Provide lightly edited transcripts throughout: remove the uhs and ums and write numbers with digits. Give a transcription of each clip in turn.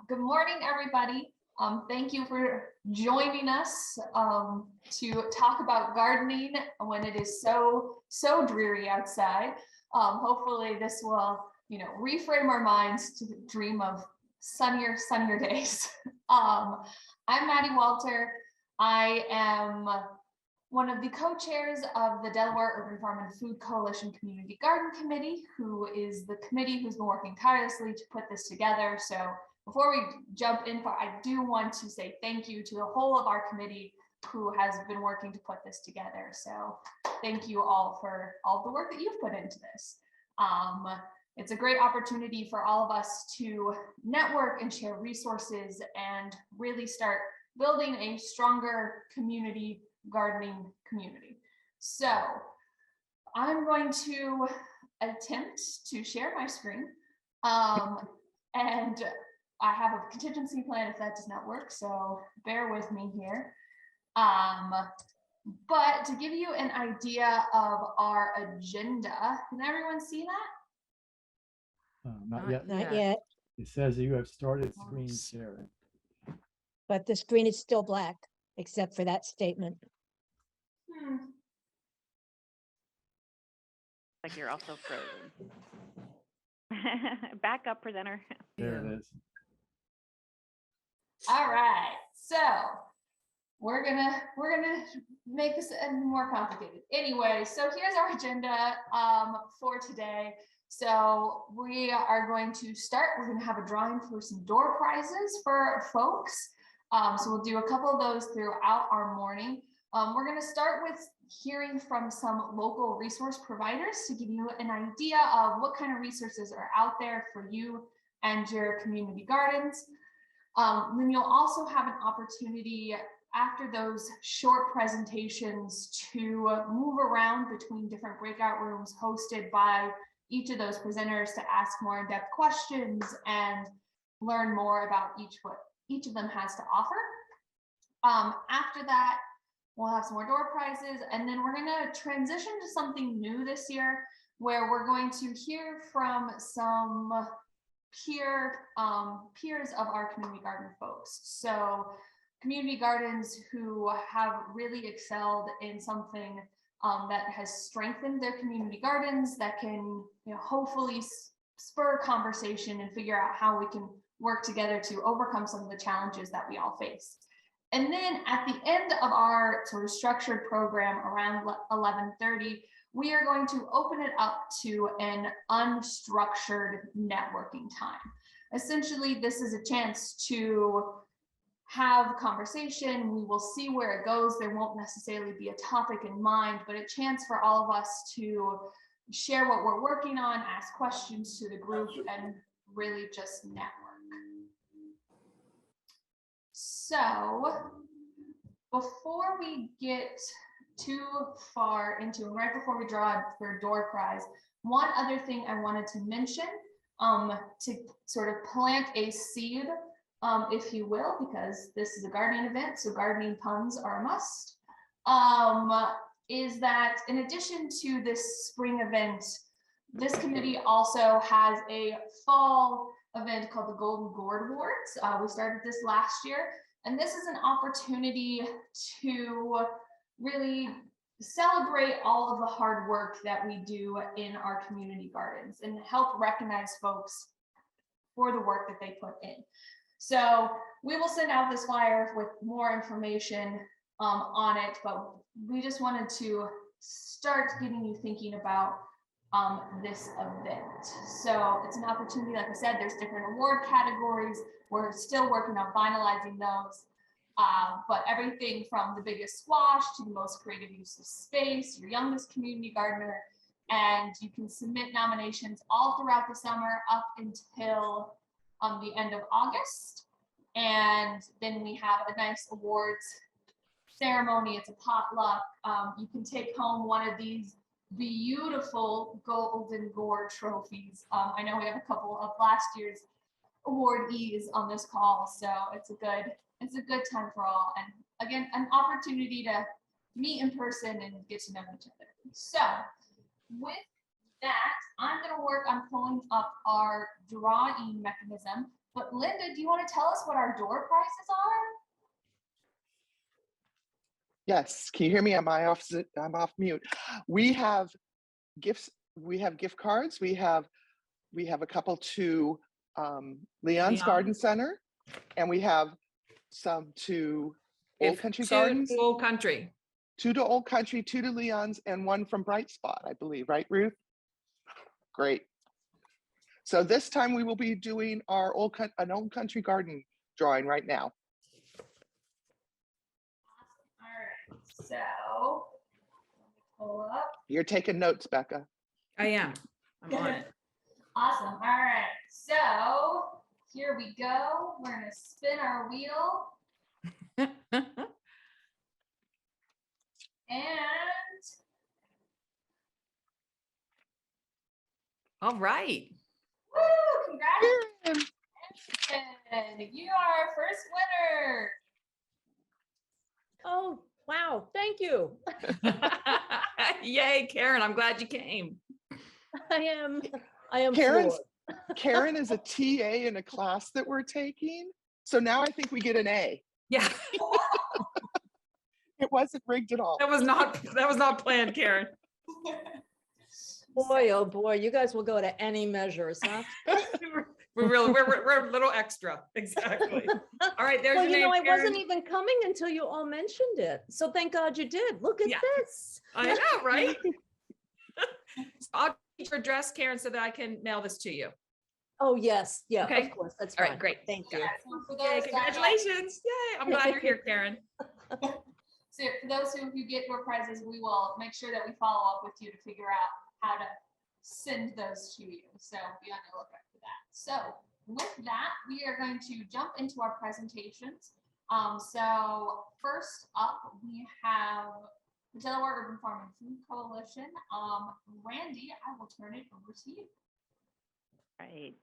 Good morning, everybody. Thank you for joining us to talk about gardening when it is so dreary outside. Hopefully this will, reframe our minds to dream of sunnier days. I'm Maddie Walter. I am one of the co-chairs of the Delaware Urban Farm and Food Coalition Community Garden Committee, who is the committee who's been working tirelessly to put this together. So before we jump in, I do want to say thank you to the whole of our committee who has been working to put this together. So thank you all for all the work that you've put into this. It's a great opportunity for all of us to network and share resources and really start building a stronger community gardening community. So I'm going to attempt to share my screen, and I have a contingency plan if that does not work, so bear with me here. But to give you an idea of our agenda, can everyone see that? Not yet. Not yet, It says that you have started screen sharing. but the screen is still black, except for that statement. Like you're also frozen. Back up, presenter. There it is. All right, so we're gonna make this more complicated. Anyway, so here's our agenda for today. So we are going to start. We're going to have a drawing for some door prizes for folks. So we'll do a couple of those throughout our morning. We're going to start with hearing from some local resource providers to give you an idea of what kind of resources are out there for you and your community gardens. Then you'll also have an opportunity after those short presentations to move around between different breakout rooms hosted by each of those presenters to ask more in-depth questions and learn more about what each of them has to offer. After that, we'll have some more door prizes, and then we're going to transition to something new this year where we're going to hear from some peers of our community garden folks. So community gardens who have really excelled in something that has strengthened their community gardens that can hopefully spur conversation and figure out how we can work together to overcome some of the challenges that we all face. And then at the end of our sort of structured program around 11:30, we are going to open it up to an unstructured networking time. Essentially, this is a chance to have conversation. We will see where it goes. There won't necessarily be a topic in mind, but a chance for all of us to share what we're working on, ask questions to the group, and really just network. So before we get too far into it, right before we draw for door prize, one other thing I wanted to mention to sort of plant a seed, if you will, because this is a gardening event, so gardening puns are a must, is that in addition to this spring event, this committee also has a fall event called the Golden Gourd Awards. We started this last year, and this is an opportunity to really celebrate all of the hard work that we do in our community gardens and help recognize folks for the work that they put in. So we will send out this flyer with more information on it, but we just wanted to start getting you thinking about this event. So it's an opportunity, like I said, there's different award categories. We're still working on finalizing those, but everything from the biggest squash to the most creative use of space, your youngest community gardener, and you can submit nominations all throughout the summer up until the end of August. And then we have a nice awards ceremony. It's a potluck. You can take home one of these beautiful Golden Gourd trophies. I know we have a couple of last year's awardees on this call, so it's a good time for all. And again, an opportunity to meet in person and get to know each other. So with that, I'm going to work on pulling up our drawing mechanism. But Linda, do you want to tell us what our door prices are? Yes, can you hear me? I'm off mute. We have gifts, we have gift cards, we have a couple to Leon's Garden Leon's? Center, and we have some to Old If Country two Gardens, to Old Country. 2 to Old Country, 2 to Leon's, and 1 from Bright Spot, I believe, right, Ruth? Great. So this time we will be doing our an Old Country Garden drawing right now. All right, so let me pull up. You're taking notes, Becca. I am. I'm on it. Awesome. All right, so here we go. We're gonna spin our wheel and All right. woo! Congratulations! Karen, You are our first winner. Oh, wow, thank you. Yay, Karen, I'm glad you came. I am Karen's floored. Karen is a TA in a class that we're taking. So now I think we get an A. Yeah, It wasn't rigged at all. that was not planned, Karen. Boy, oh boy, you guys will go to any measures, huh? We're a little extra. Exactly. All right, there's Well, your you know, name, I wasn't Karen. even coming until you all mentioned it. So thank God you did. Look at Yeah. this. I know, right? So I'll get your address, Karen, so that I can mail this to you. Oh, yes. Yeah, Okay. of course. That's All right, fine. great. Thank you. Yeah, so for Yay, those that- congratulations. Yay. I'm glad you're here, Karen. So for those who get door prizes, we will make sure that we follow up with you to figure out how to send those to you. So be on the lookout for that. So with that, we are going to jump into our presentations. So first up, we have the Delaware Urban Farm and Food Coalition. Randy, I will turn it over to you. Right.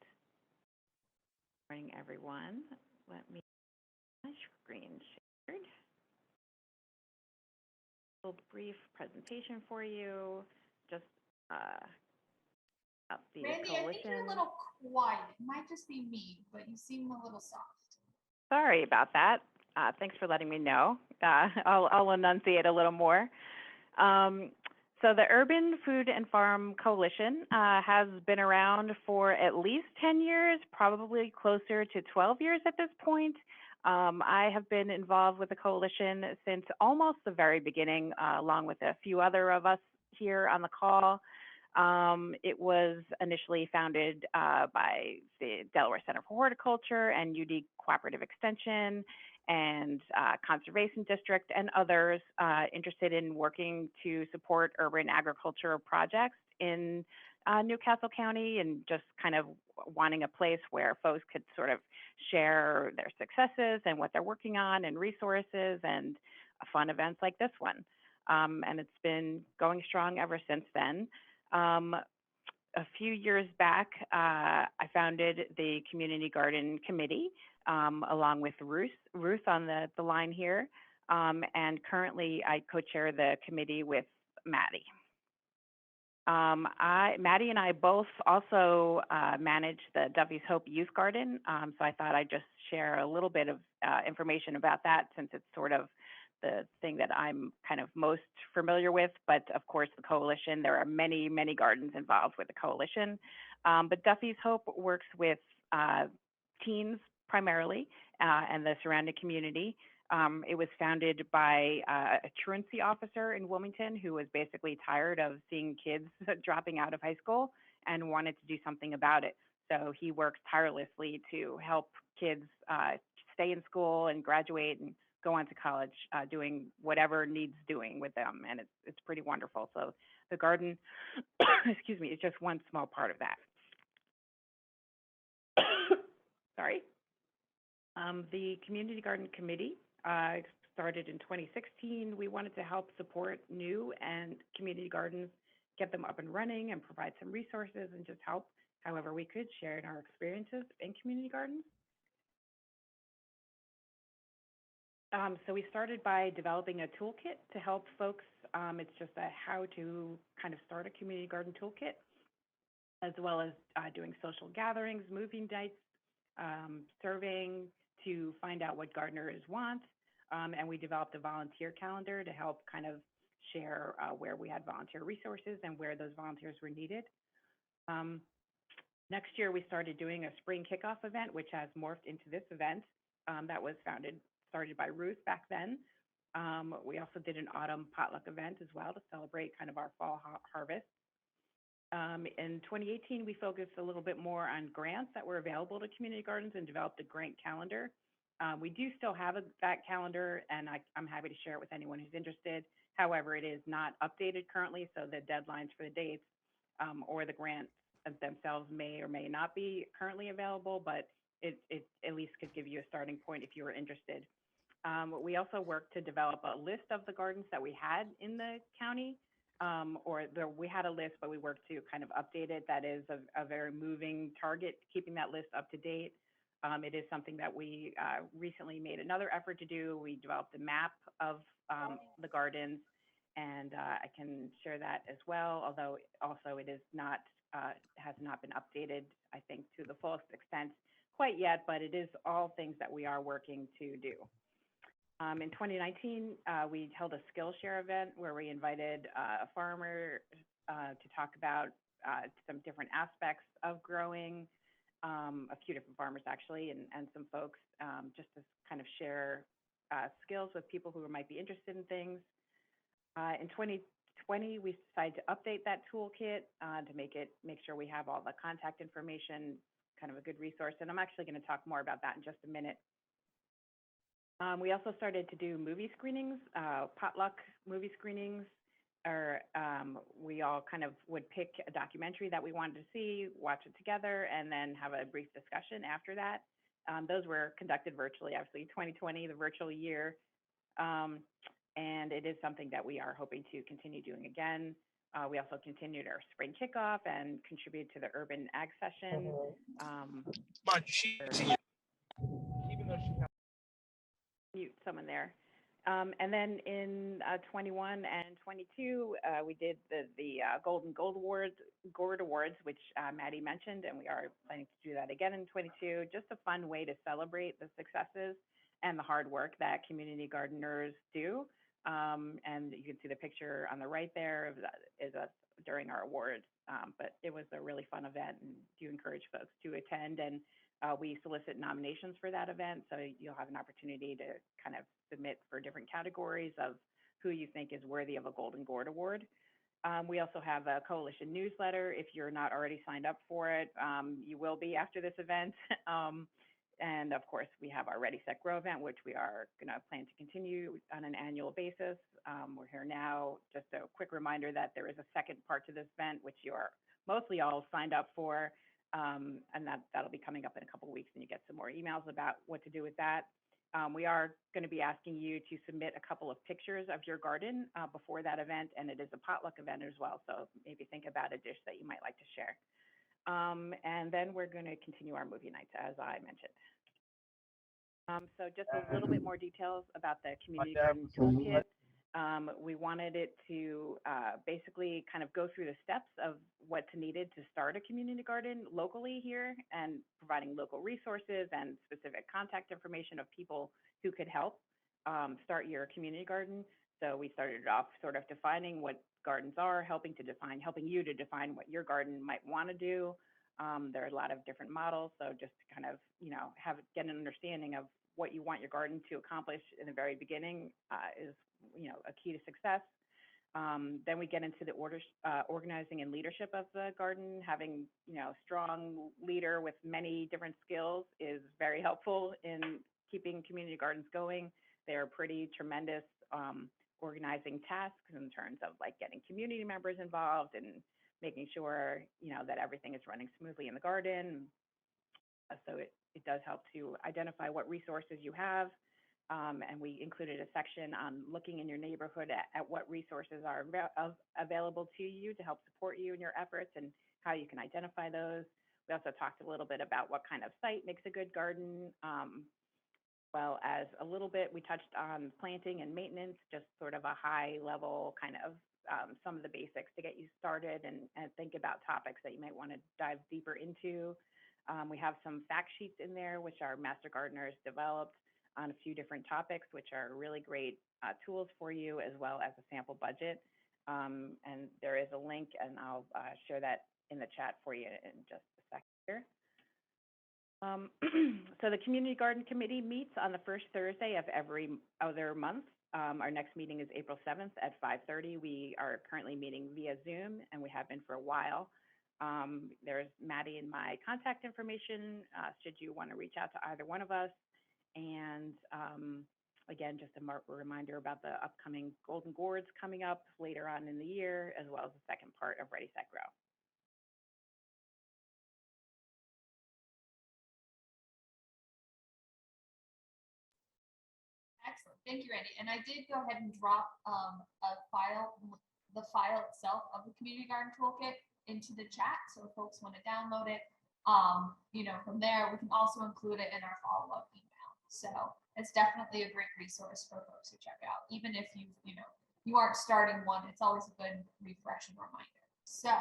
Morning, everyone. Let me my screen shared. A little brief presentation for you. Just about the Randy, I think you're a coalition. little quiet. It might just be me, but you seem a little soft. Sorry about that. Thanks for letting me know. I'll enunciate a little more. So the Urban Food and Farm Coalition has been around for at least 10 years, probably closer to 12 years at this point. I have been involved with the coalition since almost the very beginning, along with a few other of us here on the call. It was initially founded by the Delaware Center for Horticulture and UD Cooperative Extension and Conservation District and others interested in working to support urban agriculture projects in Newcastle County and just kind of wanting a place where folks could sort of share their successes and what they're working on and resources and fun events like this one. And it's been going strong ever since then. A few years back, I founded the Community Garden Committee along with Ruth on the line here. And currently I co-chair the committee with Maddie. Maddie and I both also manage the Duffy's Hope Youth Garden. So I thought I'd just share a little bit of information about that since it's sort of the thing that I'm kind of most familiar with. But of course, the coalition, there are many, many gardens involved with the coalition. But Duffy's Hope works with teens primarily and the surrounding community. It was founded by a truancy officer in Wilmington who was basically tired of seeing kids dropping out of high school and wanted to do something about it. So he works tirelessly to help kids stay in school and graduate and go on to college, doing whatever needs doing with them. And it's pretty wonderful. So the garden, excuse me, is just one small part of that. Sorry. The Community Garden Committee started in 2016. We wanted to help support new and community gardens, get them up and running and provide some resources and just help however we could share in our experiences in community gardens. So we started by developing a toolkit to help folks. It's just a how to kind of start a community garden toolkit, as well as doing social gatherings, movie nights, surveying to find out what gardeners want. And we developed a volunteer calendar to help kind of share where we had volunteer resources and where those volunteers were needed. Next year, we started doing a spring kickoff event, which has morphed into this event that was started by Ruth back then. We also did an autumn potluck event as well to celebrate kind of our fall harvest. In 2018, we focused a little bit more on grants that were available to community gardens and developed a grant calendar. We do still have that calendar, and I'm happy to share it with anyone who's interested. However, it is not updated currently, so the deadlines for the dates or the grants themselves may or may not be currently available, but it at least could give you a starting point if you were interested. We also worked to develop a list of the gardens that we had in the county, we had a list, but we worked to kind of update it. That is a very moving target, keeping that list up to date. It is something that we recently made another effort to do. We developed a map of the gardens, and I can share that as well, although also it is not, has not been updated, I think, to the fullest extent quite yet, but it is all things that we are working to do. In 2019, we held a Skillshare event where we invited a farmer to talk about some different aspects of growing, a few different farmers actually, and some folks just to kind of share skills with people who might be interested in things. In 2020, we decided to update that toolkit to make sure we have all the contact information, kind of a good resource. And I'm actually going to talk more about that in just a minute. We also started to do movie screenings, potluck movie screenings, or we all kind of would pick a documentary that we wanted to see, watch it together, and then have a brief discussion after that. Those were conducted virtually, obviously 2020, the virtual year. And it is something that we are hoping to continue doing again. We also continued our spring kickoff and contributed to the urban ag session. Even though she has mute someone there. And then in 21 and 22, we did the Golden Gold Awards, which Maddie mentioned, and we are planning to do that again in 22. Just a fun way to celebrate the successes and the hard work that community gardeners do. And you can see the picture on the right there of that is us during our awards. But it was a really fun event, and do encourage folks to attend. And we solicit nominations for that event, so you'll have an opportunity to kind of submit for different categories of who you think is worthy of a Golden Gourd Award. We also have a coalition newsletter. If you're not already signed up for it, you will be after this event. And of course, we have our Ready, Set, Grow event, which we are going to plan to continue on an annual basis. We're here now. Just a quick reminder that there is a second part to this event, which you are mostly all signed up for. And that'll be coming up in a couple of weeks, and you get some more emails about what to do with that. We are going to be asking you to submit a couple of pictures of your garden before that event, and it is a potluck event as well, so maybe think about a dish that you might like to share. And then we're going to continue our movie nights, as I mentioned. So just a little bit more details about the community garden toolkit. We wanted it to basically kind of go through the steps of what's needed to start a community garden locally here, and providing local resources and specific contact information of people who could help start your community garden. So we started off sort of defining what gardens are, helping you to define what your garden might want to do. There are a lot of different models, so just to kind of, get an understanding of what you want your garden to accomplish in the very beginning is, a key to success. Then we get into the organizing and leadership of the garden. Having, a strong leader with many different skills is very helpful in keeping community gardens going. They're pretty tremendous organizing tasks in terms of like getting community members involved and making sure, that everything is running smoothly in the garden. So it does help to identify what resources you have. And we included a section on looking in your neighborhood at what resources are available to you to help support you in your efforts and how you can identify those. We also talked a little bit about what kind of site makes a good garden, well as a little bit, we touched on planting and maintenance, just sort of a high level kind of some of the basics to get you started and think about topics that you might want to dive deeper into. We have some fact sheets in there, which our master gardeners developed on a few different topics, which are really great tools for you, as well as a sample budget. And there is a link, and I'll share that in the chat for you in just a second here. So the Community Garden Committee meets on the first Thursday of every other month. Our next meeting is April 7th at 5:30. We are currently meeting via Zoom, and we have been for a while. There's Maddie and my contact information, should you want to reach out to either one of us. And again, just a reminder about the upcoming Golden Gourds coming up later on in the year, as well as the second part of Ready, Set, Grow. Excellent, thank you, Randy. And I did go ahead and drop the file itself of the Community Garden Toolkit into the chat. So if folks want to download it, from there, we can also include it in our follow-up email. So it's definitely a great resource for folks to check out. Even if you aren't starting one, it's always a good refreshing reminder. So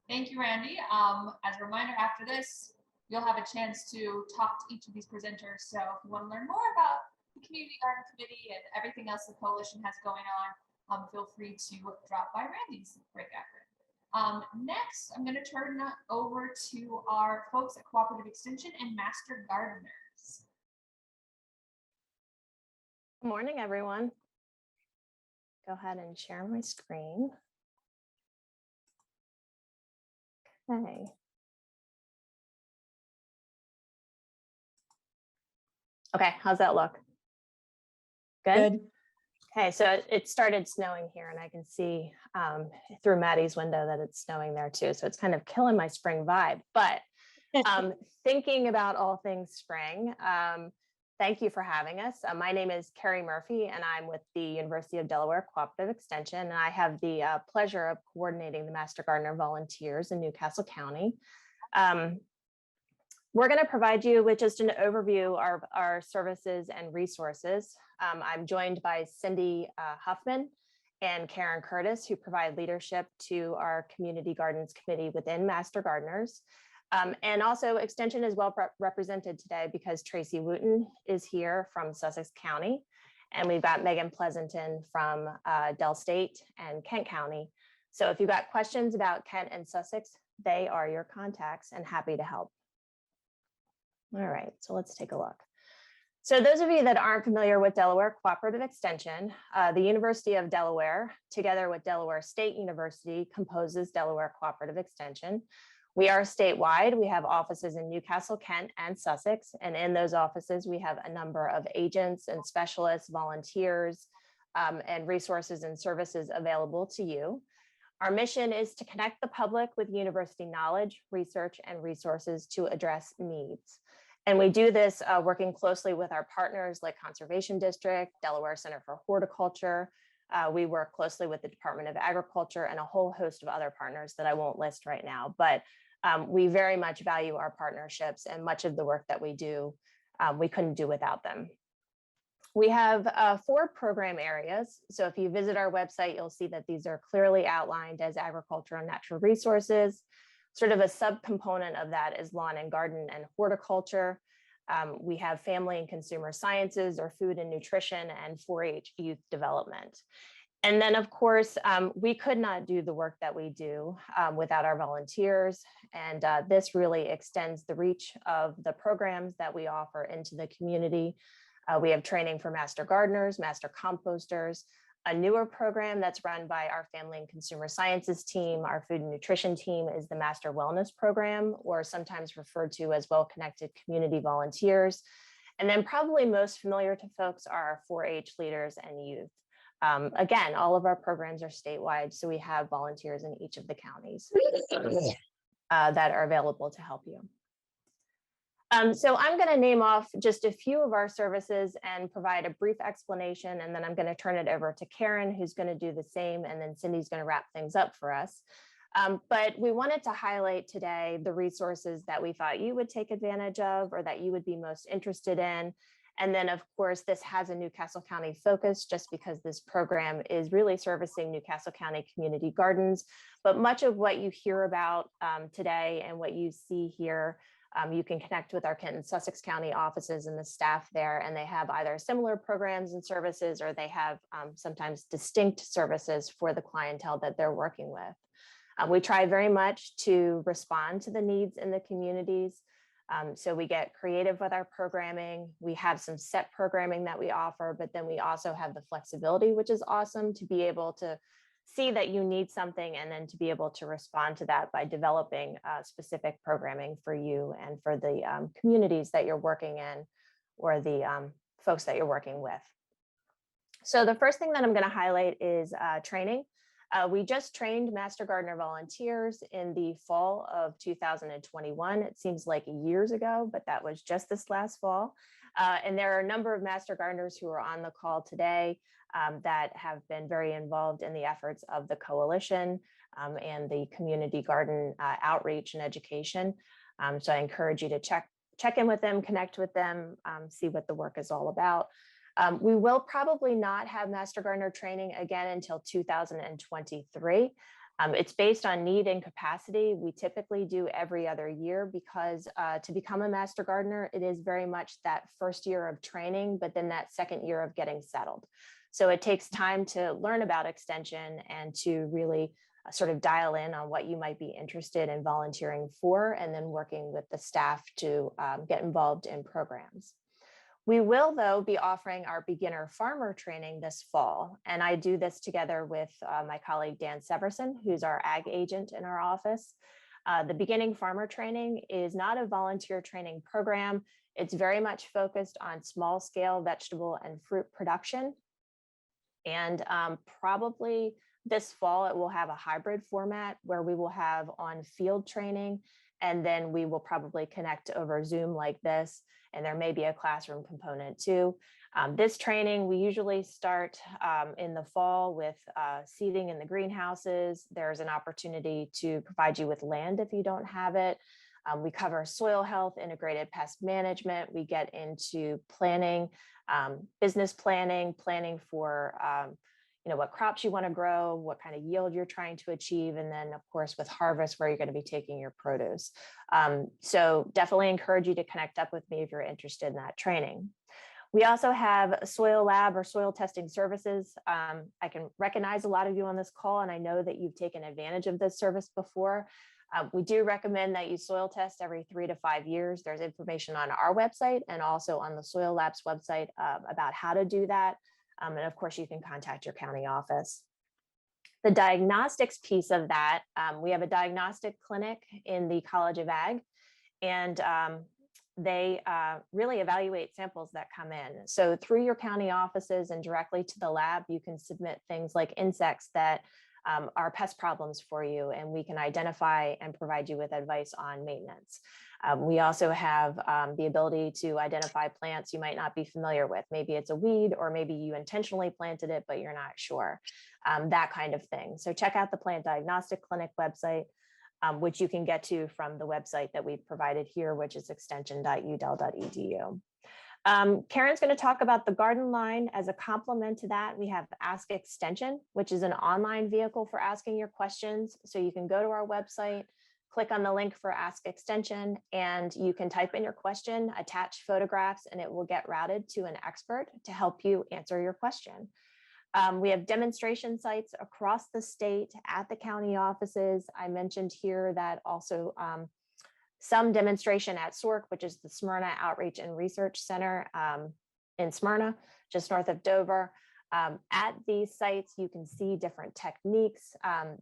thank you, Randy. As a reminder, after this, you'll have a chance to talk to each of these presenters. So if you want to learn more about the Community Garden Committee and everything else the coalition has going on, feel free to drop by Randy's breakout room. Next, I'm going to turn that over to our folks at Cooperative Extension and Master Gardeners. Good morning, everyone. Go ahead and share my screen. Okay. Okay, how's that look? Good? Okay, so it started snowing here, and I can see through Maddie's window that it's snowing there too. So it's kind of killing my spring vibe. But thinking about all things spring, thank you for having us. My name is Carrie Murphy, and I'm with the University of Delaware Cooperative Extension, and I have the pleasure of coordinating the Master Gardener volunteers in Newcastle County. We're going to provide you with just an overview of our services and resources. I'm joined by Cindy Huffman and Karen Curtis, who provide leadership to our Community Gardens Committee within Master Gardeners. And also Extension is well represented today because Tracy Wooten is here from Sussex County. And we've got Megan Pleasanton from Del State and Kent County. So if you've got questions about Kent and Sussex, they are your contacts and happy to help. All right, so let's take a look. So those of you that aren't familiar with Delaware Cooperative Extension, the University of Delaware, together with Delaware State University, composes Delaware Cooperative Extension. We are statewide. We have offices in Newcastle, Kent, and Sussex. And in those offices, we have a number of agents and specialists, volunteers, and resources and services available to you. Our mission is to connect the public with university knowledge, research, and resources to address needs. And we do this working closely with our partners like Conservation District, Delaware Center for Horticulture. We work closely with the Department of Agriculture and a whole host of other partners that I won't list right now. But we very much value our partnerships, and much of the work that we do, we couldn't do without them. We have 4 program areas. So if you visit our website, you'll see that these are clearly outlined as agriculture and natural resources. Sort of a subcomponent of that is lawn and garden and horticulture. We have family and consumer sciences, or food and nutrition, and 4-H youth development. And then, of course, we could not do the work that we do without our volunteers. And this really extends the reach of the programs that we offer into the community. We have training for master gardeners, master composters, a newer program that's run by our family and consumer sciences team. Our food and nutrition team is the Master Wellness Program, or sometimes referred to as Well-Connected Community Volunteers. And then probably most familiar to folks are our 4-H leaders and youth. Again, all of our programs are statewide, so we have volunteers in each of the counties that are available to help you. So I'm going to name off just a few of our services and provide a brief explanation, and then I'm going to turn it over to Karen, who's going to do the same, and then Cindy's going to wrap things up for us. But we wanted to highlight today the resources that we thought you would take advantage of, or that you would be most interested in. And then, of course, this has a Newcastle County focus, just because this program is really servicing Newcastle County community gardens. But much of what you hear about today and what you see here You can connect with our Kent and Sussex County offices and the staff there, and they have either similar programs and services, or they have sometimes distinct services for the clientele that they're working with. We try very much to respond to the needs in the communities. So we get creative with our programming. We have some set programming that we offer, but then we also have the flexibility, which is awesome, to be able to see that you need something and then to be able to respond to that by developing specific programming for you and for the communities that you're working in, or the folks that you're working with. So the first thing that I'm going to highlight is training. We just trained Master Gardener volunteers in the fall of 2021. It seems like years ago, but that was just this last fall. And there are a number of Master Gardeners who are on the call today that have been very involved in the efforts of the coalition and the community garden outreach and education. So I encourage you to check in with them, connect with them, see what the work is all about. We will probably not have Master Gardener training again until 2023. It's based on need and capacity. We typically do every other year because to become a Master Gardener, it is very much that first year of training, but then that second year of getting settled. So it takes time to learn about extension and to really sort of dial in on what you might be interested in volunteering for, and then working with the staff to get involved in programs. We will, though, be offering our beginner farmer training this fall, and I do this together with my colleague Dan Severson, who's our ag agent in our office. The beginning farmer training is not a volunteer training program. It's very much focused on small scale vegetable and fruit production. And probably this fall, it will have a hybrid format where we will have on field training, and then we will probably connect over Zoom like this. And there may be a classroom component too. This training, we usually start in the fall with seeding in the greenhouses. There's an opportunity to provide you with land if you don't have it. We cover soil health, integrated pest management. We get into planning, business planning, planning for what crops you want to grow, what kind of yield you're trying to achieve, and then of course with harvest, where you're going to be taking your produce. So definitely encourage you to connect up with me if you're interested in that training. We also have a soil lab or soil testing services. I can recognize a lot of you on this call, and I know that you've taken advantage of this service before. We do recommend that you soil test every 3 to 5 years. There's information on our website and also on the Soil Labs website about how to do that. And of course, you can contact your county office. The diagnostics piece of that, we have a diagnostic clinic in the College of Ag, and they really evaluate samples that come in. So through your county offices and directly to the lab, you can submit things like insects that are pest problems for you, and we can identify and provide you with advice on maintenance. We also have the ability to identify plants you might not be familiar with. Maybe it's a weed, or maybe you intentionally planted it, but you're not sure, that kind of thing. So check out the Plant Diagnostic Clinic website, which you can get to from the website that we've provided here, which is extension.udel.edu. Karen's going to talk about the garden line. As a complement to that, we have Ask Extension, which is an online vehicle for asking your questions. So you can go to our website, click on the link for Ask Extension, and you can type in your question, attach photographs, and it will get routed to an expert to help you answer your question. We have demonstration sites across the state at the county offices. I mentioned here that also some demonstration at SORC, which is the Smyrna Outreach and Research Center in Smyrna, just north of Dover. At these sites, you can see different techniques.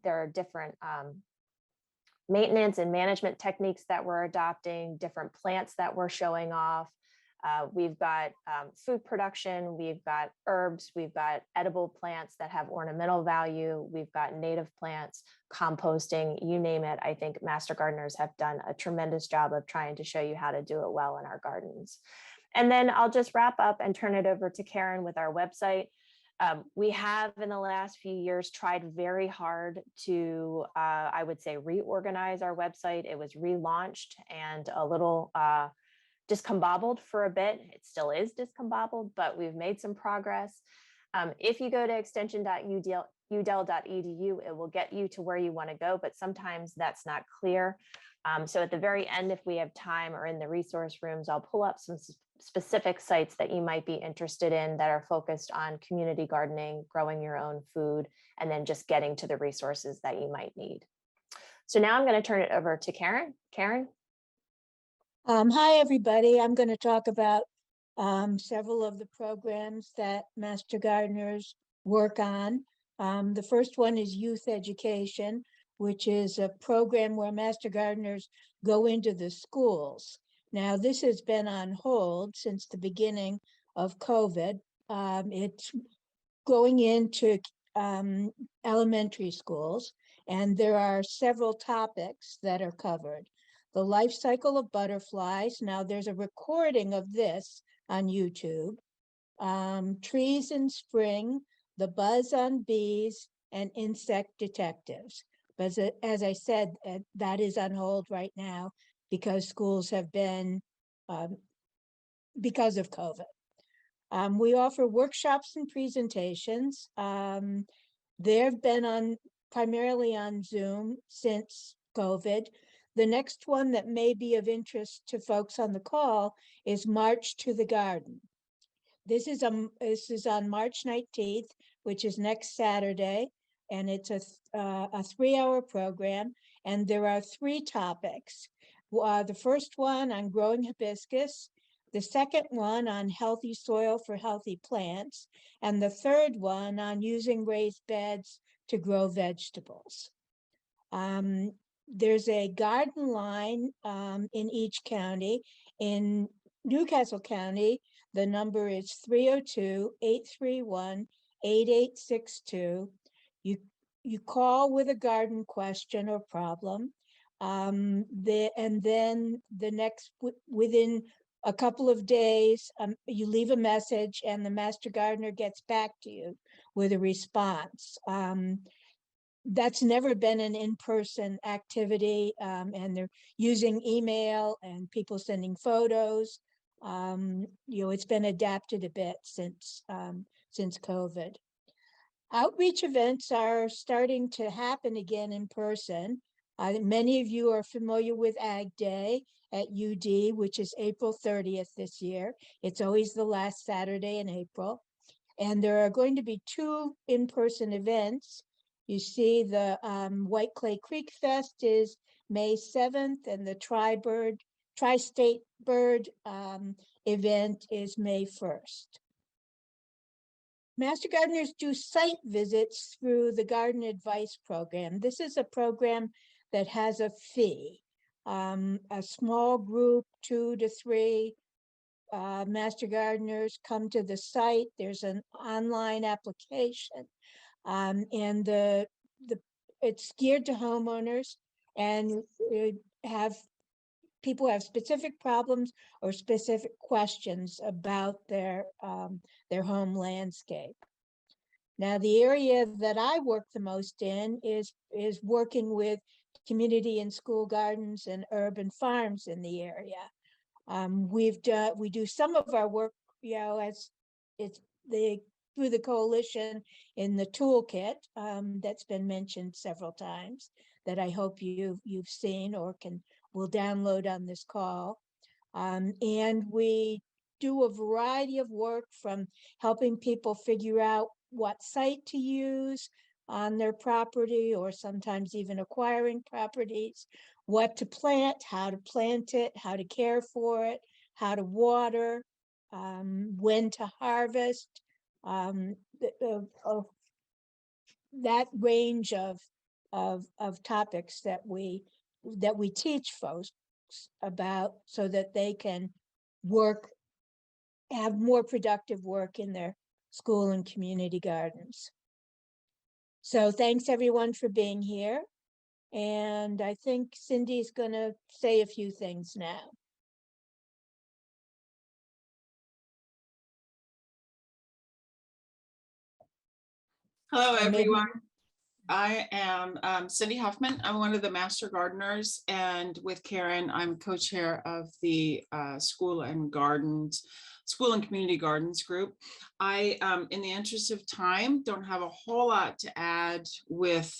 There are different maintenance and management techniques that we're adopting, different plants that we're showing off. We've got food production, we've got herbs, we've got edible plants that have ornamental value, we've got native plants, composting, you name it. I think Master Gardeners have done a tremendous job of trying to show you how to do it well in our gardens. And then I'll just wrap up and turn it over to Karen with our website. We have in the last few years tried very hard to, I would say, reorganize our website. It was relaunched and a little discombobbled for a bit. It still is discombobbled, but we've made some progress. If you go to extension.udel.edu udel.edu, it will get you to where you want to go, but sometimes that's not clear. So at the very end, if we have time or in the resource rooms, I'll pull up some specific sites that you might be interested in that are focused on community gardening, growing your own food, and then just getting to the resources that you might need. So now I'm going to turn it over to Karen. Karen? Hi, everybody. I'm going to talk about several of the programs that Master Gardeners work on. The first one is youth education, which is a program where Master Gardeners go into the schools. Now, this has been on hold since the beginning of COVID. It's going into elementary schools, and there are several topics that are covered. The life cycle of butterflies. Now, there's a recording of this on YouTube. Trees in spring, the buzz on bees, and insect detectives. But as I said, that is on hold right now because schools have been, because of COVID. We offer workshops and presentations. They've been primarily on Zoom since COVID. The next one that may be of interest to folks on the call is March to the Garden. This is on March 19th, which is next Saturday, and it's a 3-hour program, and there are 3 topics. The first one on growing hibiscus, the second one on healthy soil for healthy plants, and the third one on using raised beds to grow vegetables. There's a garden line in each county. In Newcastle County, the number is 302-831-8862. You call with a garden question or problem. And then within a couple of days, you leave a message and the Master Gardener gets back to you with a response. That's never been an in-person activity, and they're using email and people sending photos. It's been adapted a bit since COVID. Outreach events are starting to happen again in person. Many of you are familiar with Ag Day at UD, which is April 30th this year. It's always the last Saturday in April. And there are going to be 2 in-person events. You see the White Clay Creek Fest is May 7th, and the Tri-State Bird event is May 1st. Master Gardeners do site visits through the Garden Advice Program. This is a program that has a fee. A small group, 2 to 3 Master Gardeners come to the site. There's an online application. And it's geared to homeowners, and people have specific problems or specific questions about their home landscape. Now, the area that I work the most in is working with community and school gardens and urban farms in the area. We do some of our work, as through the coalition in the toolkit that's been mentioned several times, that I hope you've seen or will download on this call. And we do a variety of work, from helping people figure out what site to use on their property, or sometimes even acquiring properties, what to plant, how to plant it, how to care for it, how to water, when to harvest, that range of topics that we teach folks about, so that they can have more productive work in their school and community gardens. So thanks everyone for being here. And I think Cindy's gonna say a few things now. Hello, Or maybe- everyone. I am Cindy Huffman. I'm one of the master gardeners, and with Karen, I'm co-chair of the School and Community Gardens group. I, in the interest of time, don't have a whole lot to add with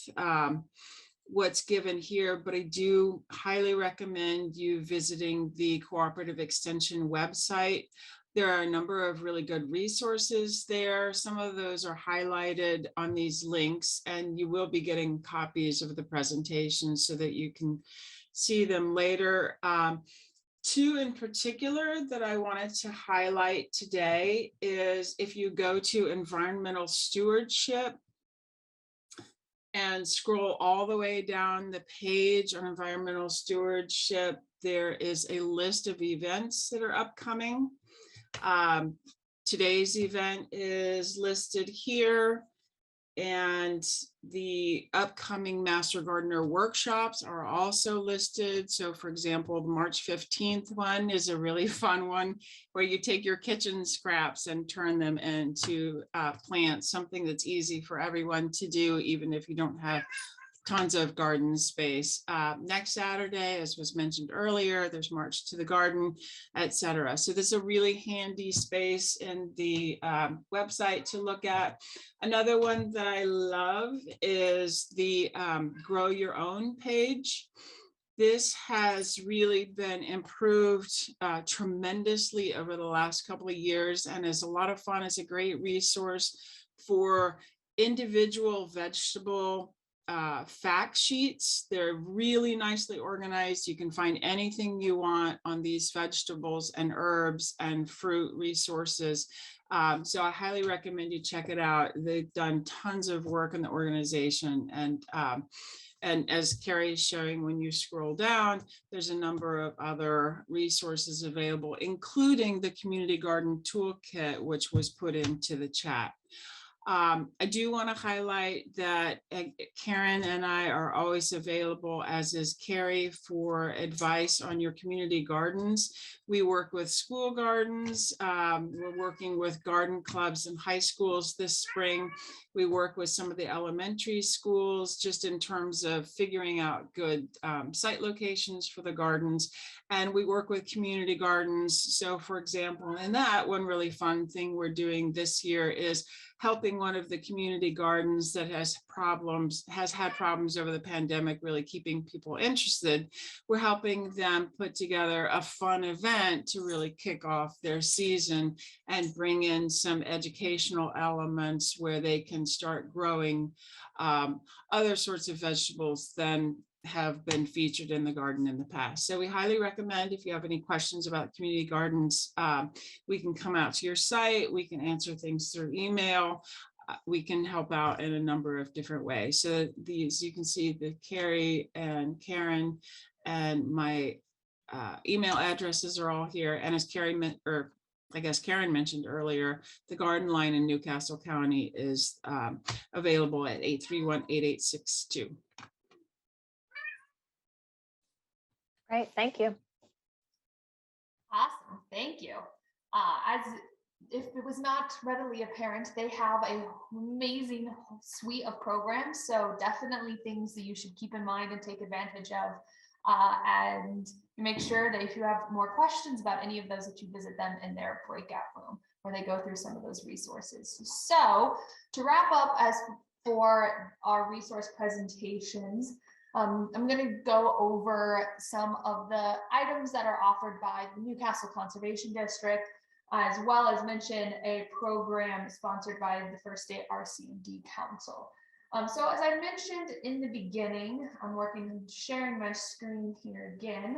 what's given here, but I do highly recommend you visiting the Cooperative Extension website. There are a number of really good resources there. Some of those are highlighted on these links, and you will be getting copies of the presentation so that you can see them later. Two in particular that I wanted to highlight today is if you go to environmental stewardship and scroll all the way down the page on environmental stewardship, there is a list of events that are upcoming. Today's event is listed here, and the upcoming Master Gardener workshops are also listed. So for example, the March 15th one is a really fun one where you take your kitchen scraps and turn them into plants, something that's easy for everyone to do, even if you don't have tons of garden space. Next Saturday, as was mentioned earlier, there's March to the Garden, etc. So there's a really handy space in the website to look at. Another one that I love is the Grow Your Own page. This has really been improved tremendously over the last couple of years and is a lot of fun. It's a great resource for individual vegetable fact sheets. They're really nicely organized. You can find anything you want on these vegetables and herbs and fruit resources. So I highly recommend you check it out. They've done tons of work in the organization, and as Carrie is showing, when you scroll down, there's a number of other resources available, including the Community Garden Toolkit, which was put into the chat. I do want to highlight that Karen and I are always available, as is Carrie, for advice on your community gardens. We work with school gardens. We're working with garden clubs in high schools this spring. We work with some of the elementary schools just in terms of figuring out good site locations for the gardens. And we work with community gardens. So for example, in that, one really fun thing we're doing this year is helping one of the community gardens that has had problems over the pandemic, really keeping people interested. We're helping them put together a fun event to really kick off their season and bring in some educational elements where they can start growing other sorts of vegetables than have been featured in the garden in the past. So we highly recommend, if you have any questions about community gardens, we can come out to your site, we can answer things through email, we can help out in a number of different ways. So these, you can see the Carrie and Karen and my email addresses are all here. And as Carrie or I guess Karen mentioned earlier, the garden line in Newcastle County is available at 831-8862. Great, thank you. Awesome, thank you. As if it was not readily apparent, they have an amazing suite of programs. So definitely things that you should keep in mind and take advantage of. And make sure that if you have more questions about any of those, that you visit them in their breakout room where they go through some of those resources. So to wrap up, as for our resource presentations, I'm going to go over some of the items that are offered by the Newcastle Conservation District, as well as mention a program sponsored by the First State RC&D Council. So as I mentioned in the beginning, I'm sharing my screen here again.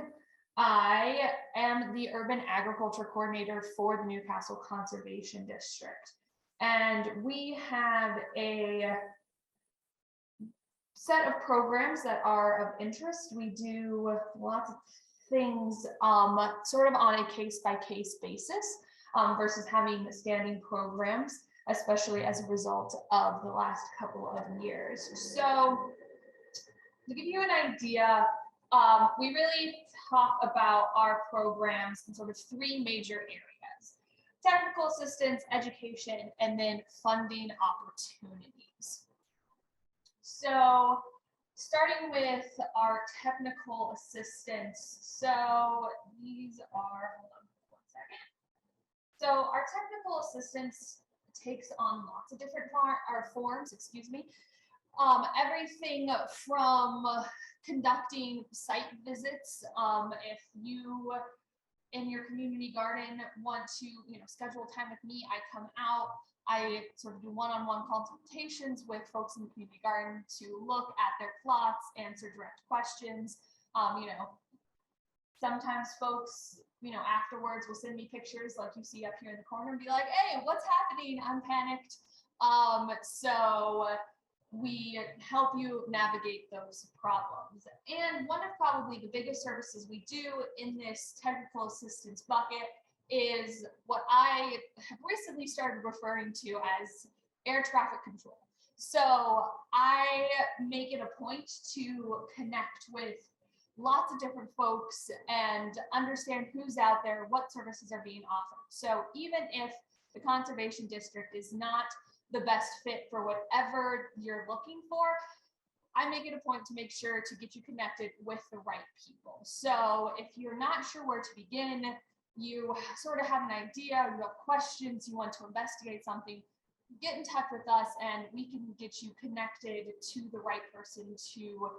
I am the Urban Agriculture Coordinator for the Newcastle Conservation District. And we have a set of programs that are of interest. We do lots of things sort of on a case-by-case basis versus having standing programs, especially as a result of the last couple of years. So to give you an idea, we really talk about our programs in sort of three major areas: technical assistance, education, and then funding opportunities. So starting with our technical assistants. So these are, hold on 1 second. So our technical assistance takes on lots of different forms, excuse me. Everything from conducting site visits. If you in your community garden want to, schedule time with me, I come out. I sort of do one-on-one consultations with folks in the community garden to look at their plots, answer direct questions. Sometimes folks, afterwards will send me pictures like you see up here in the corner and be like, hey, what's happening? I'm panicked. So we help you navigate those problems. And one of probably the biggest services we do in this technical assistance bucket is what I have recently started referring to as air traffic control. So I make it a point to connect with lots of different folks and understand who's out there, what services are being offered. So even if the conservation district is not the best fit for whatever you're looking for, I make it a point to make sure to get you connected with the right people. So if you're not sure where to begin, you sort of have an idea, you have questions, you want to investigate something, get in touch with us and we can get you connected to the right person to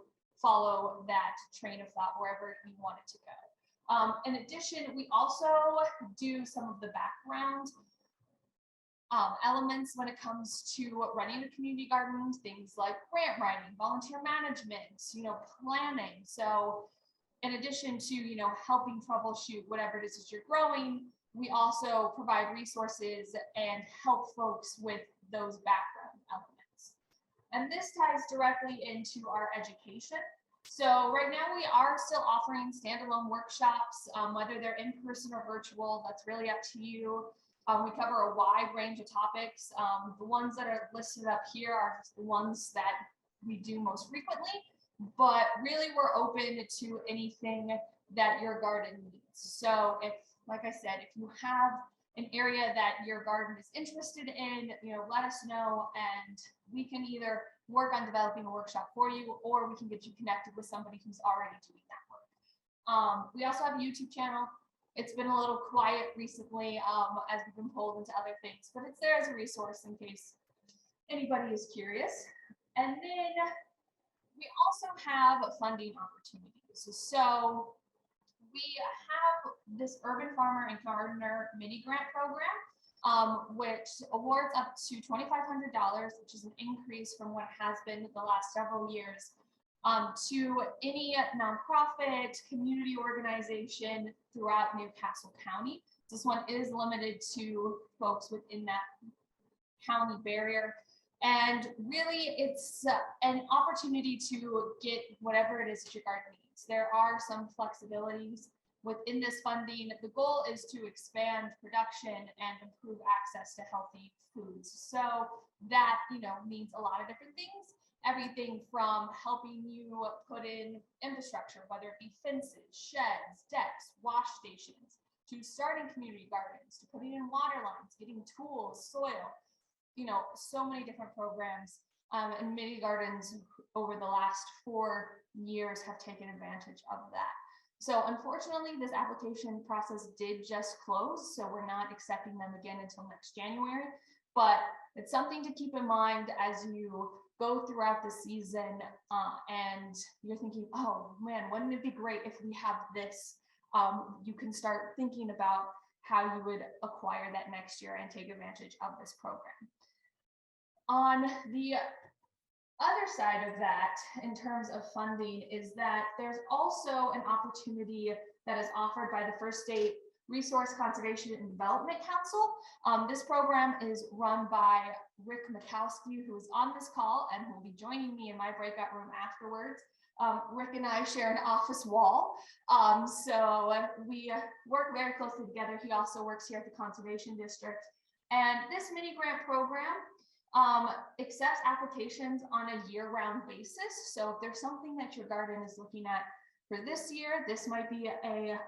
follow that train of thought wherever you want it to go. In addition, we also do some of the background elements when it comes to running a community garden, things like grant writing, volunteer management, planning. So in addition to, helping troubleshoot whatever it is that you're growing, we also provide resources and help folks with those background elements. And this ties directly into our education. So right now we are still offering standalone workshops, whether they're in person or virtual, that's really up to you. We cover a wide range of topics. The ones that are listed up here are the ones that we do most frequently, but really we're open to anything that your garden needs. So if, like I said, if you have an area that your garden is interested in, let us know and we can either work on developing a workshop for you or we can get you connected with somebody who's already doing that work. We also have a YouTube channel. It's been a little quiet recently as we've been pulled into other things, but it's there as a resource in case anybody is curious. And then we also have funding opportunities. So we have this Urban Farmer and Gardener mini grant program, which awards up to $2,500, which is an increase from what it has been the last several years, to any nonprofit, community organization throughout Newcastle County. This one is limited to folks within that county barrier. And really it's an opportunity to get whatever it is that your garden needs. There are some flexibilities within this funding. The goal is to expand production and improve access to healthy foods. So that, means a lot of different things. Everything from helping you put in infrastructure, whether it be fences, sheds, decks, wash stations, to starting community gardens, to putting in water lines, getting tools, soil, so many different programs. And many gardens over the last 4 years have taken advantage of that. So unfortunately, this application process did just close, so we're not accepting them again until next January. But it's something to keep in mind as you go throughout the season and you're thinking, oh man, wouldn't it be great if we have this? You can start thinking about how you would acquire that next year and take advantage of this program. On the other side of that, in terms of funding, is that there's also an opportunity that is offered by the First State Resource Conservation and Development Council. This program is run by Rick Mikowski, who is on this call and who will be joining me in my breakout room afterwards. Rick and I share an office wall, so we work very closely together. He also works here at the Conservation District. And this mini grant program accepts applications on a year-round basis. So if there's something that your garden is looking at for this year, this might be a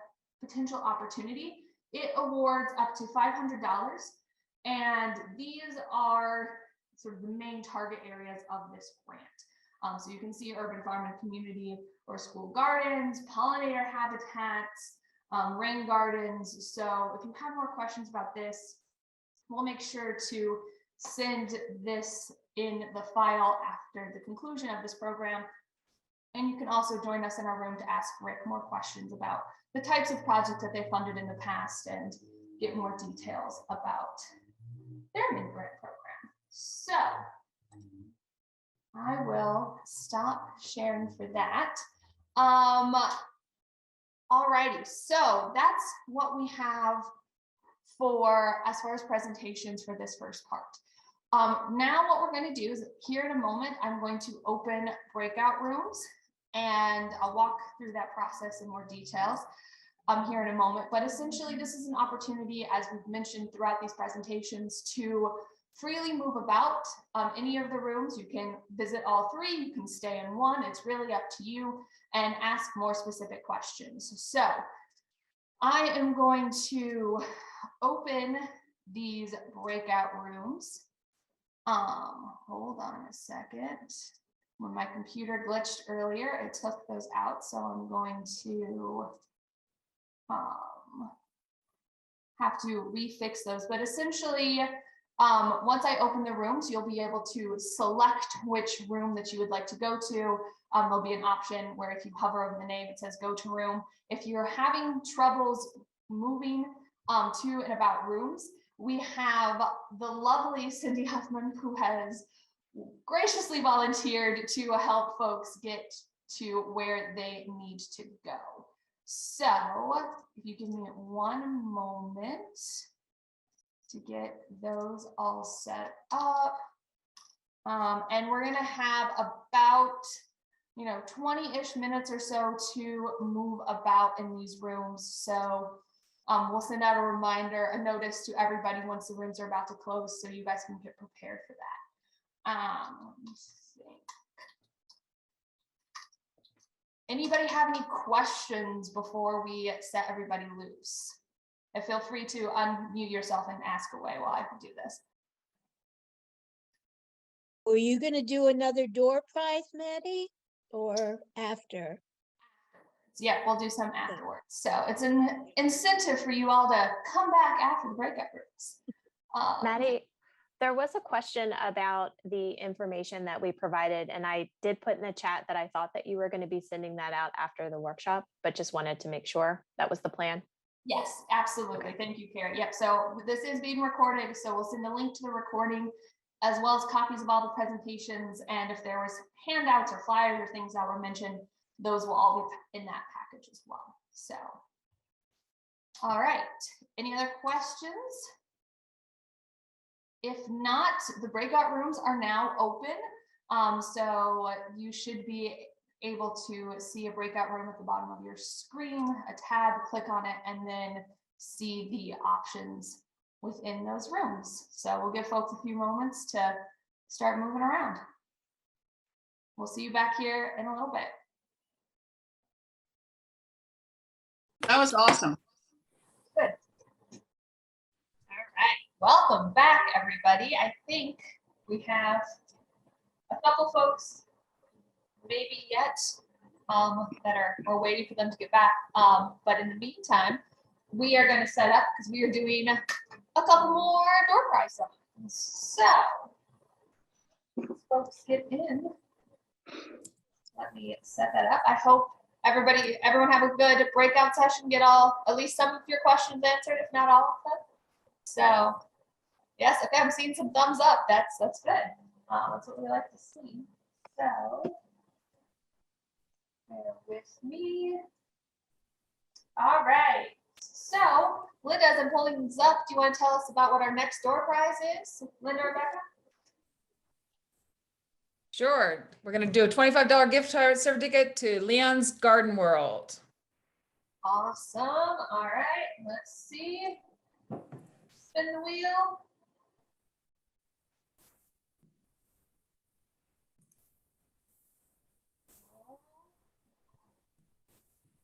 potential opportunity. It awards up to $500, and these are sort of the main target areas of this grant. So you can see urban farm and community or school gardens, pollinator habitats, rain gardens. So if you have more questions about this, we'll make sure to send this in the file after the conclusion of this program. And you can also join us in our room to ask Rick more questions about the types of projects that they funded in the past and get more details about their mini grant program. So I will stop sharing for that. Alrighty, so that's what we have for as far as presentations for this first part. Now what we're going to do is here in a moment, I'm going to open breakout rooms and I'll walk through that process in more details here in a moment. But essentially, this is an opportunity, as we've mentioned throughout these presentations, to freely move about any of the rooms. You can visit all three, you can stay in one, it's really up to you, and ask more specific questions. So I am going to open these breakout rooms. Hold on a second. When my computer glitched earlier, it took those out. So I'm going to have to refix those. But essentially, once I open the rooms, you'll be able to select which room that you would like to go to. There'll be an option where if you hover over the name, it says go to room. If you're having troubles moving to and about rooms, we have the lovely Cindy Huffman, who has graciously volunteered to help folks get to where they need to go. So if you give me one moment to get those all set up. And we're gonna have about 20-ish minutes or so to move about in these rooms. So we'll send out a reminder, a notice to everybody once the rooms are about to close so you guys can get prepared for that. Let me think. Anybody have any questions before we set everybody loose? And feel free to unmute yourself and ask away while I do this. Were you gonna do another door prize, Maddie, or after? Yeah, we'll do some afterwards. So it's an incentive for you all to come back after the breakout rooms. Maddie, there was a question about the information that we provided, and I did put in the chat that I thought that you were going to be sending that out after the workshop, but just wanted to make sure that was the plan. Yes, absolutely. Thank you, Kara. Yep. So this is being recorded, so we'll send a link to the recording as well as copies of all the presentations. And if there was handouts or flyers or things that were mentioned, those will all be in that package as well. So, all right. Any other questions? If not, the breakout rooms are now open. So you should be able to see a breakout room at the bottom of your screen, a tab, click on it, and then see the options within those rooms. So we'll give folks a few moments to start moving around. We'll see you back here in a little bit. That was awesome. Good. All right. Welcome back, everybody. I think we have a couple folks maybe yet that we're waiting for them to get back. But in the meantime, we are going to set up because we are doing a couple more door prize runs. So let's folks get in. Let me set that up. I hope everyone have a good breakout session, get at least some of your questions answered, if not all of them. So yes, okay, I'm seeing some thumbs up. That's good. That's what we like to see. So bear with me. All right. So Linda, as I'm pulling these up, do you want to tell us about what our next door prize is? Linda, Rebecca? Sure. We're going to do a $25 gift card certificate to Leon's Garden World. Awesome. All right. Let's see. Spin the wheel.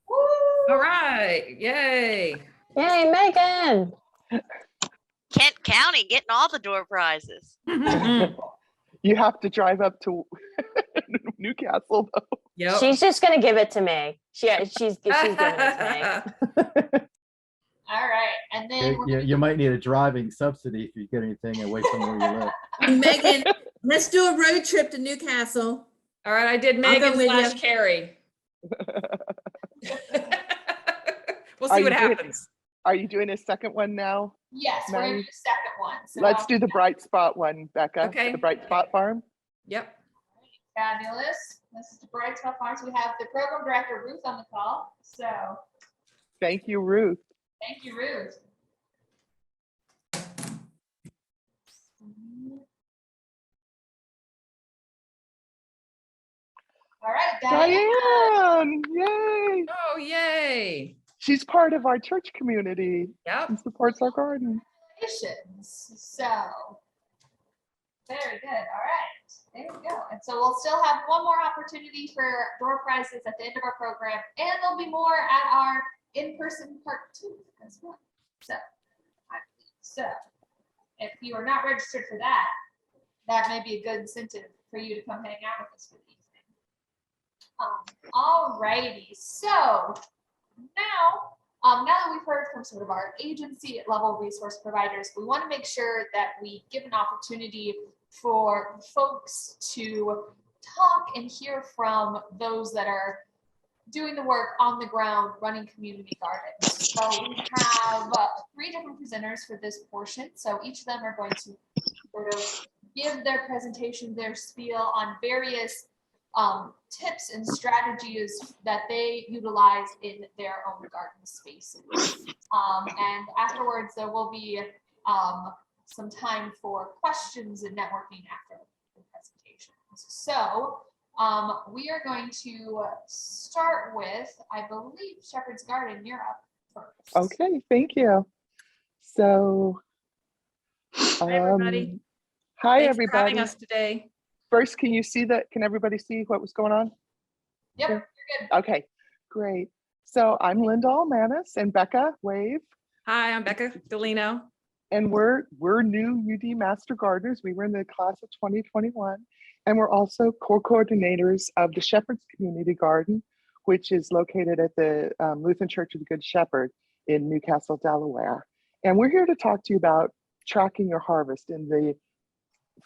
Woo! All right. Yay. Yay, Megan. Kent County getting all the door prizes. You have to drive up to Newcastle though. Yep. She's just gonna give it to me. She's giving it to me. All right, and then we're You might need a driving subsidy if you get anything away from where you live. Megan, let's do a road trip to Newcastle. All right, I did I'll go Megan with slash you. Carrie. We'll Are see what you doing- happens. Are you doing a second one now? yes, we're gonna do Maddie? the second one. So Let's do the Bright Spot one, Becca. Okay. The Bright Spot Farm. Yep. fabulous. This is the Bright Spot Farms. We have the program director Ruth on the call. So Thank you, Ruth. thank you, Ruth. All right, Diane. Diane, yay. Oh, yay. She's part of our church community Yep. and supports our garden. Congratulations. So very good. All right. There we go. And so we'll still have one more opportunity for door prizes at the end of our program, and there'll be more at our in-person part 2 as well. So if you are not registered for that, that may be a good incentive for you to come hang out with us for the evening. All righty. So now that we've heard from sort of our agency level resource providers, we want to make sure that we give an opportunity for folks to talk and hear from those that are doing the work on the ground, running community gardens. So we have 3 different presenters for this portion. So each of them are going to sort of give their presentation, their spiel on various tips and strategies that they utilize in their own garden spaces. And afterwards, there will be some time for questions and networking after the presentations. So we are going to start with, I believe, Shepherd's Garden, you're up first. Okay, thank you. So, Hi, everybody. Hi, Thanks for having everybody. us today. First, can you see that? Can everybody see what was going on? Yep, Yeah. you're good. Okay, great. So I'm Linda Almanis and Becca Wave, Hi, I'm Becca Galino. and we're new UD Master Gardeners. We were in the class of 2021, and we're also co-coordinators of the Shepherd's Community Garden, which is located at the Lutheran Church of the Good Shepherd in Newcastle, Delaware. And we're here to talk to you about tracking your harvest and the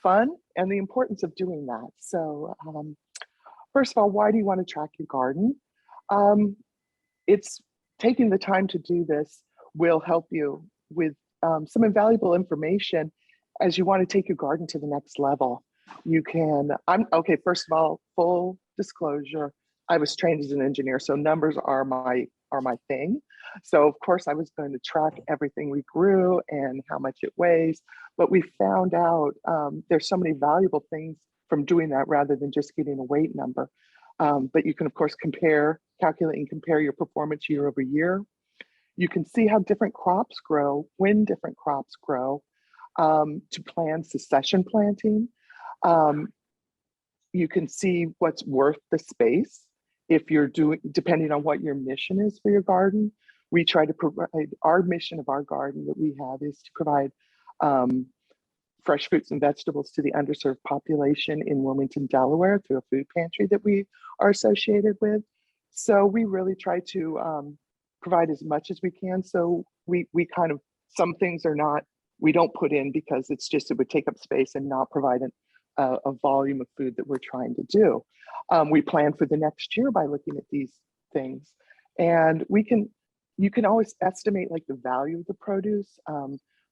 fun and the importance of doing that. So first of all, why do you want to track your garden? It's taking the time to do this will help you with some invaluable information as you want to take your garden to the next level. You can, okay, first of all, full disclosure, I was trained as an engineer, so numbers are my thing. So of course I was going to track everything we grew and how much it weighs, but we found out there's so many valuable things from doing that rather than just getting a weight number. But you can of course calculate and compare your performance year over year. You can see how different crops grow, when different crops grow, to plan succession planting. You can see what's worth the space if you're doing, depending on what your mission is for your garden. We try to provide, our mission of our garden that we have is to provide fresh fruits and vegetables to the underserved population in Wilmington, Delaware through a food pantry that we are associated with. So we really try to provide as much as we can. So we kind of, some things are not, we don't put in because it's just, it would take up space and not provide a volume of food that we're trying to do. We plan for the next year by looking at these things. And you can always estimate like the value of the produce.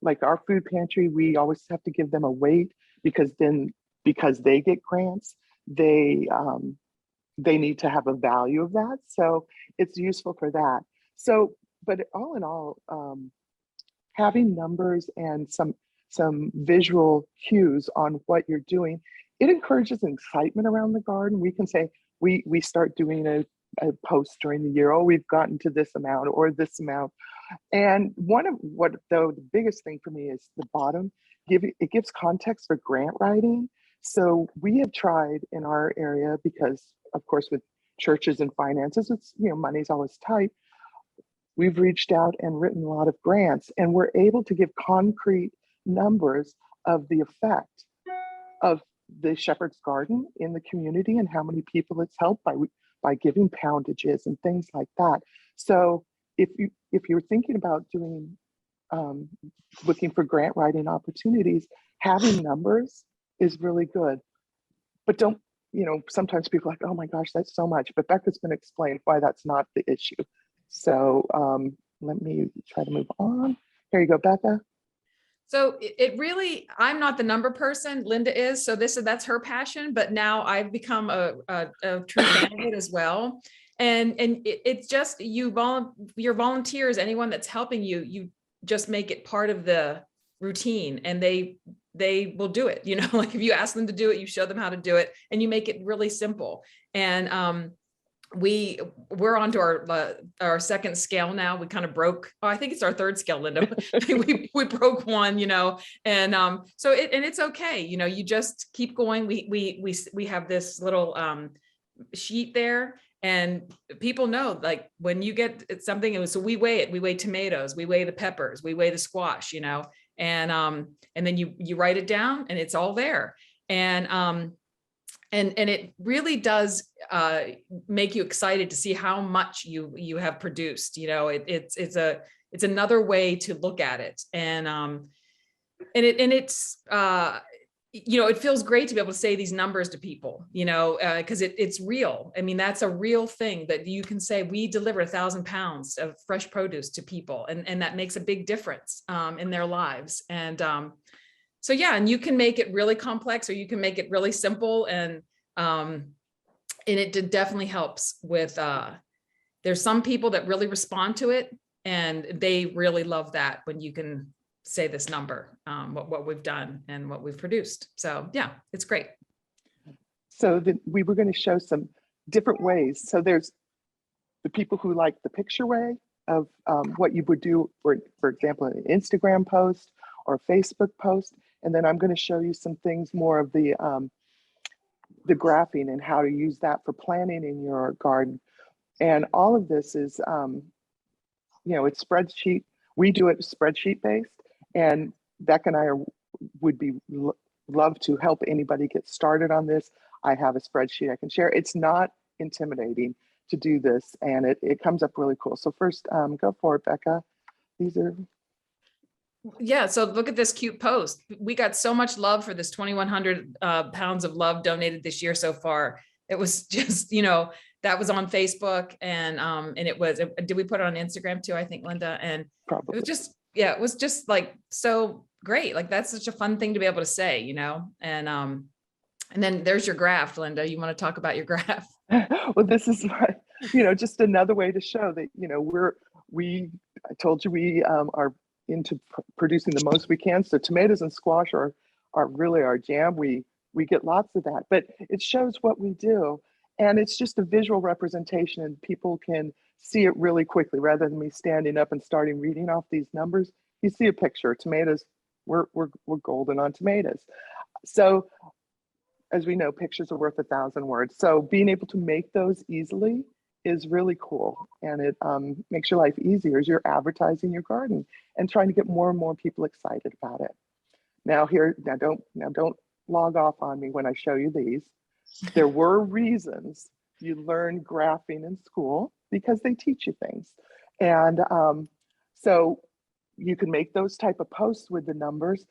Like our food pantry, we always have to give them a weight because they get grants, they need to have a value of that. So it's useful for that. So, but all in all, having numbers and some visual cues on what you're doing, it encourages excitement around the garden. We can say, we start doing a post during the year, oh, we've gotten to this amount or this amount. And one of what, though, the biggest thing for me is the bottom, it gives context for grant writing. So we have tried in our area, because of course with churches and finances, it's, money's always tight. We've reached out and written a lot of grants, and we're able to give concrete numbers of the effect of the Shepherd's Garden in the community and how many people it's helped by giving poundages and things like that. So if you're thinking about doing looking for grant writing opportunities, having numbers is really good. But don't, sometimes people are like, oh my gosh, that's so much. But Becca's going to explain why that's not the issue. So let me try to move on. Here you go, Becca. So it really, I'm not the number person, Linda is, so that's her passion, but now I've become a true fan of it as well. And it's just, your volunteers, anyone that's helping you, you just make it part of the routine, and they will do it, like if you ask them to do it, you show them how to do it, and you make it really simple. And we're on to our second scale now. We kind of broke, I think it's our third scale, Linda. we broke one, and so it's okay. You just keep going. We have this little sheet there, and people know, like when you get something, so we weigh it. We weigh tomatoes, we weigh the peppers, we weigh the squash, and then you write it down, and it's all there. And it really does make you excited to see how much you have produced. It's another way to look at it, and it's it feels great to be able to say these numbers to people, because it's real. I mean, that's a real thing that you can say. We deliver 1,000 pounds of fresh produce to people, and that makes a big difference in their lives. And so yeah, and you can make it really complex, or you can make it really simple, and it definitely helps with. There's some people that really respond to it, and they really love that when you can say this number, what we've done and what we've produced. So yeah, it's great. So we were going to show some different ways. So there's the people who like the picture way of what you would do, for example, an Instagram post or a Facebook post. And then I'm going to show you some things more of the graphing and how to use that for planning in your garden. And all of this is, it's spreadsheet. We do it spreadsheet based, and Beck and I would be love to help anybody get started on this. I have a spreadsheet I can share. It's not intimidating to do this, and it comes up really cool. So first, go for it, Becca. These are. Yeah, so look at this cute post. We got so much love for this 2,100 pounds of love donated this year so far. It was just, that was on Facebook, and did we put it on Instagram too, I think, Linda? And probably. It was just like so great. Like that's such a fun thing to be able to say, and then there's your graph, Linda. You want to talk about your graph? Well, this is just another way to show that, I told you we are into producing the most we can. So tomatoes and squash are really our jam. We get lots of that, but it shows what we do, and it's just a visual representation, and people can see it really quickly rather than me standing up and starting reading off these numbers. You see a picture. Tomatoes, we're golden on tomatoes. So as we know, pictures are worth 1,000 words. So being able to make those easily is really cool, and it makes your life easier as you're advertising your garden and trying to get more and more people excited about it. Now don't log off on me when I show you these. There were reasons you learn graphing in school, because they teach you things, and so you can make those type of posts with the numbers.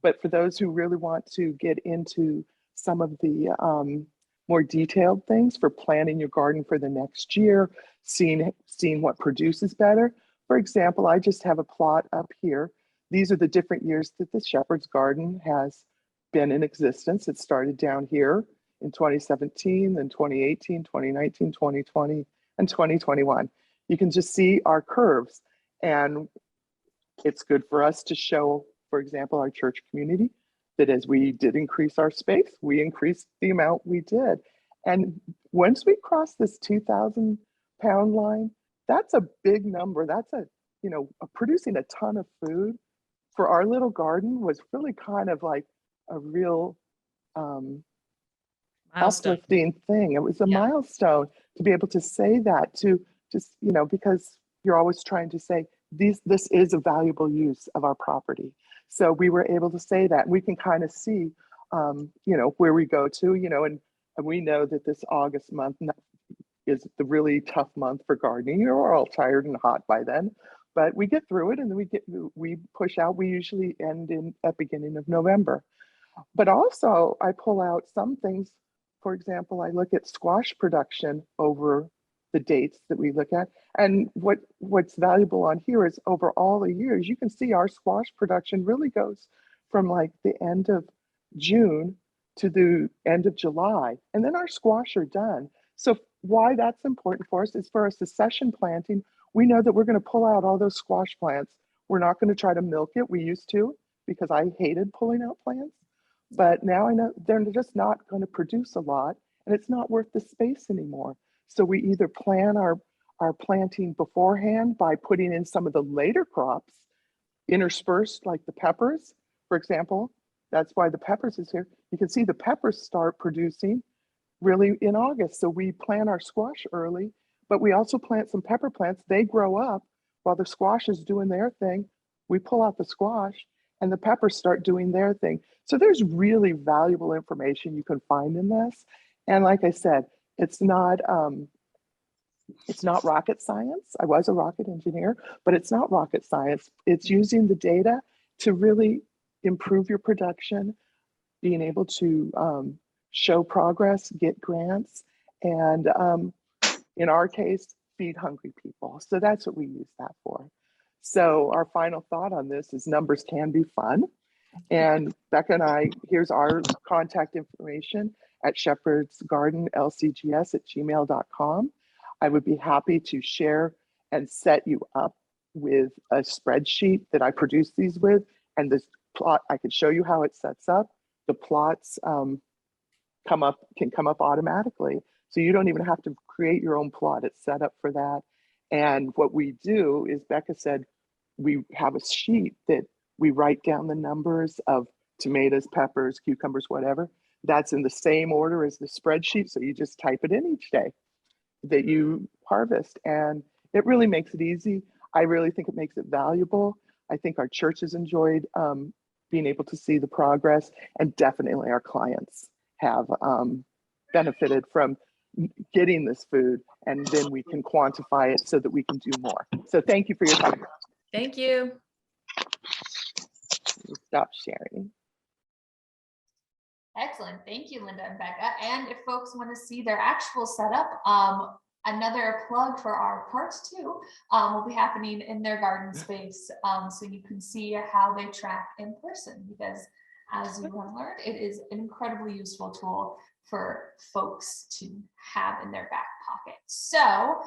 But for those who really want to get into some of the more detailed things for planning your garden for the next year, seeing what produces better. For example, I just have a plot up here. These are the different years that the Shepherd's Garden has been in existence. It started down here in 2017, then 2018, 2019, 2020, and 2021. You can just see our curves, and it's good for us to show, for example, our church community, that as we did increase our space, we increased the amount we did. And once we cross this 2,000 pound line, that's a big number. That's producing a ton of food for our little garden was really kind of like a real uplifting thing. It was a milestone to be able to say that, to just, because you're always trying to say, this is a valuable use of our property. So we were able to say that. We can kind of see you know, where we go to, you know, and we know that this August month is the really tough month for gardening. You're all tired and hot by then, but we get through it, and then we push out. We usually end at beginning of November. But also I pull out some things. For example, I look at squash production over the dates that we look at. And what's valuable on here is over all the years, you can see our squash production really goes from like the end of June to the end of July. And then our squash are done. So why that's important for us is for our succession planting. We know that we're going to pull out all those squash plants. We're not going to try to milk it. We used to, because I hated pulling out plants. But now I know they're just not going to produce a lot, and it's not worth the space anymore. So we either plan our planting beforehand by putting in some of the later crops interspersed, like the peppers, for example. That's why the peppers is here. You can see the peppers start producing really in August. So we plant our squash early, but we also plant some pepper plants. They grow up while the squash is doing their thing. We pull out the squash and the peppers start doing their thing. So there's really valuable information you can find in this. And like I said, it's not rocket science. I was a rocket engineer, but it's not rocket science. It's using the data to really improve your production, being able to show progress, get grants, and in our case, feed hungry people. So that's what we use that for. So our final thought on this is numbers can be fun. And Becca and I, here's our contact information at shepherdsgardenlcgs@gmail.com. I would be happy to share and set you up with a spreadsheet that I produce these with. And this plot, I could show you how it sets up. The plots can come up automatically. So you don't even have to create your own plot. It's set up for that. And what we do is, Becca said, we have a sheet that we write down the numbers of tomatoes, peppers, cucumbers, whatever. That's in the same order as the spreadsheet. So you just type it in each day that you harvest. And it really makes it easy. I really think it makes it valuable. I think our church has enjoyed being able to see the progress, and definitely our clients have benefited from getting this food, and then we can quantify it so that we can do more. So thank you for your time. Thank you. Stop sharing. Excellent. Thank you, Linda and Becca. And if folks want to see their actual setup, another plug for our part 2 will be happening in their garden space. So you can see how they track in person, because as you have learned, it is an incredibly useful tool for folks to have in their back pocket. So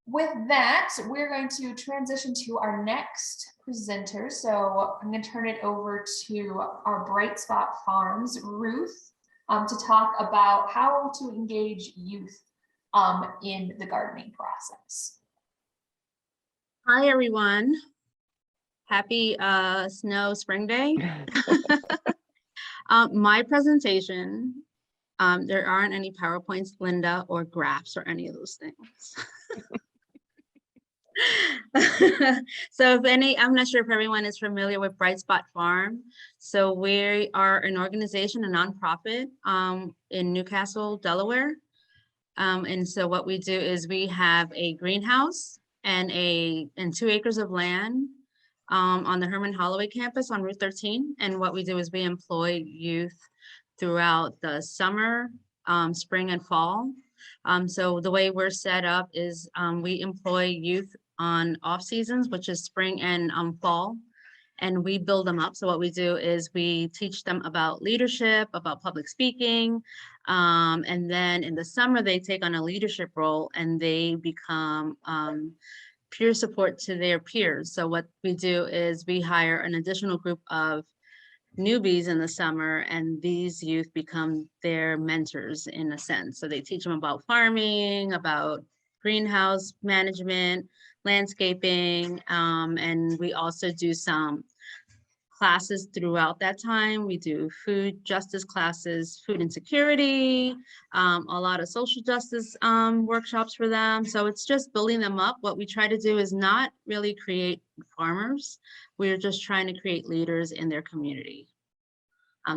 with that, we're going to transition to our next presenter. So I'm going to turn it over to our Bright Spot Farms, Ruth, to talk about how to engage youth in the gardening process. Hi, everyone. Happy snow spring day. My presentation, there aren't any PowerPoints, Linda, or graphs or any of those things. So if any, I'm not sure if everyone is familiar with Bright Spot Farm. So we are an organization, a nonprofit in Newcastle, Delaware. And so what we do is we have a greenhouse and 2 acres of land on the Herman Holloway campus on Route 13. And what we do is we employ youth throughout the summer, spring and fall. So the way we're set up is we employ youth on off seasons, which is spring and fall, and we build them up. So what we do is we teach them about leadership, about public speaking, and then in the summer they take on a leadership role and they become peer support to their peers. So what we do is we hire an additional group of newbies in the summer, and these youth become their mentors in a sense. So they teach them about farming, about greenhouse management, landscaping, and we also do some classes throughout that time. We do food justice classes, food insecurity, a lot of social justice workshops for them. So it's just building them up. What we try to do is not really create farmers. We're just trying to create leaders in their community.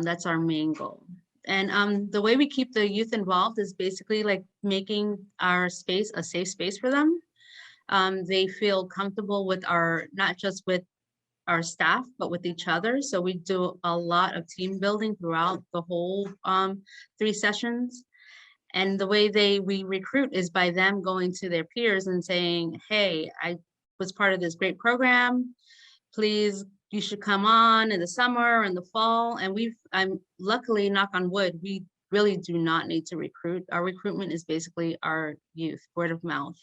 That's our main goal. And the way we keep the youth involved is basically like making our space a safe space for them. They feel comfortable with not just with our staff, but with each other. So we do a lot of team building throughout the whole 3 sessions. And the way we recruit is by them going to their peers and saying, hey, I was part of this great program. Please, you should come on in the summer and the fall. And I'm luckily, knock on wood, we really do not need to recruit. Our recruitment is basically our youth, word of mouth.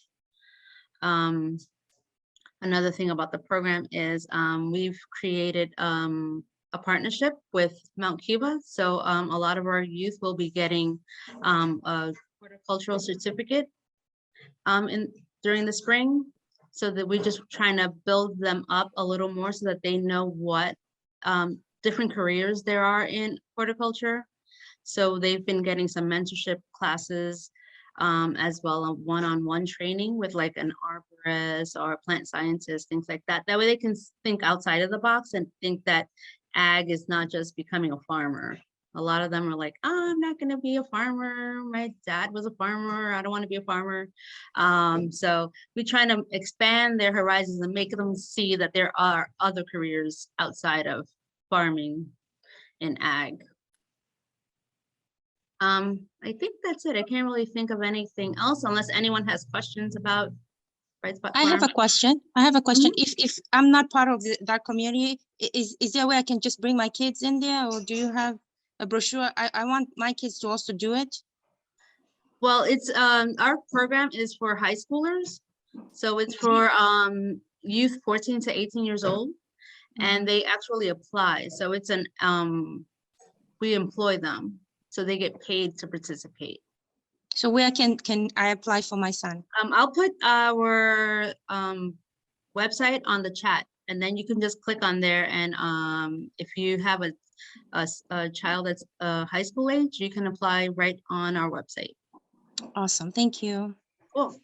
Another thing about the program is we've created a partnership with Mount Cuba. So a lot of our youth will be getting a horticultural certificate during the spring, so that we're just trying to build them up a little more so that they know what different careers there are in horticulture. So they've been getting some mentorship classes, as well as one-on-one training with like an arborist or a plant scientist, things like that. That way they can think outside of the box and think that ag is not just becoming a farmer. A lot of them are like, oh, I'm not going to be a farmer. My dad was a farmer. I don't want to be a farmer. So we're trying to expand their horizons and make them see that there are other careers outside of farming in ag. I think that's it. I can't really think of anything else unless anyone has questions about Bright Spot I have Farm. a question. If I'm not part of that community, is there a way I can just bring my kids in there, or do you have a brochure? I want my kids to also do it. Well, it's our program is for high schoolers. So it's for youth 14 to 18 years old, and they actually apply. So it's we employ them. So they get paid to participate. So where can I apply for my son? I'll put our website on the chat, and then you can just click on there. And if you have a child that's high school age, you can apply right on our website. Awesome, thank you. Cool.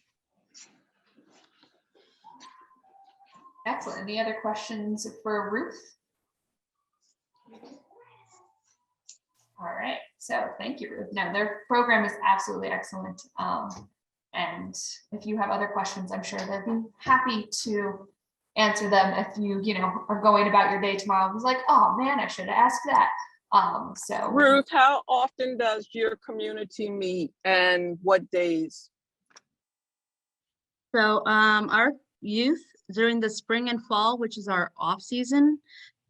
Excellent. Any other questions for Ruth? All right, so thank you, Ruth. No, their program is absolutely excellent. And if you have other questions, I'm sure they'd be happy to answer them if you are going about your day tomorrow and was like, oh man, I should have asked that. So Ruth, how often does your community meet and what days? So our youth during the spring and fall, which is our off season,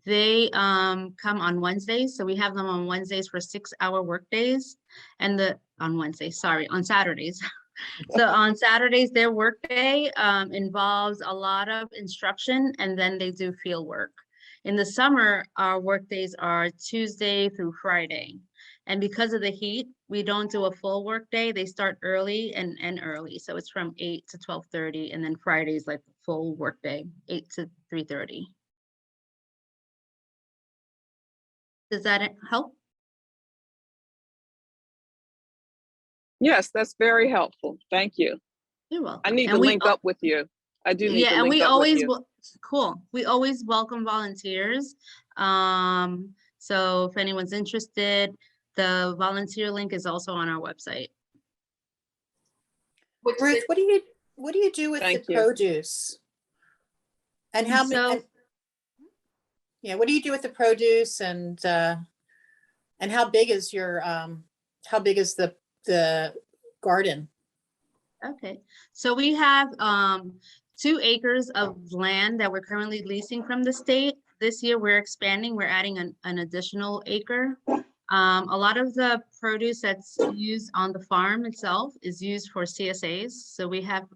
they come on Wednesdays. So we have them on Wednesdays for 6-hour work days, and on Saturdays. So on Saturdays, their work day involves a lot of instruction, and then they do field work. In the summer, our work days are Tuesday through Friday. And because of the heat, we don't do a full work day. They start early and end early. So it's from 8 to 12:30, and then Fridays like the full work day, 8 to 3:30. Does that help? Yes, that's very helpful. Thank you. You're welcome. I need to link up with you. I do need to link up with you. Cool. We always welcome volunteers. So if anyone's interested, the volunteer link is also on our website. Ruth, what do you do with the produce? And how many? Yeah, what do you do with the produce, and how big is your the garden? Okay, so we have 2 acres of land that we're currently leasing from the state. This year we're expanding, we're adding an additional acre. A lot of the produce that's used on the farm itself is used for CSAs. So we have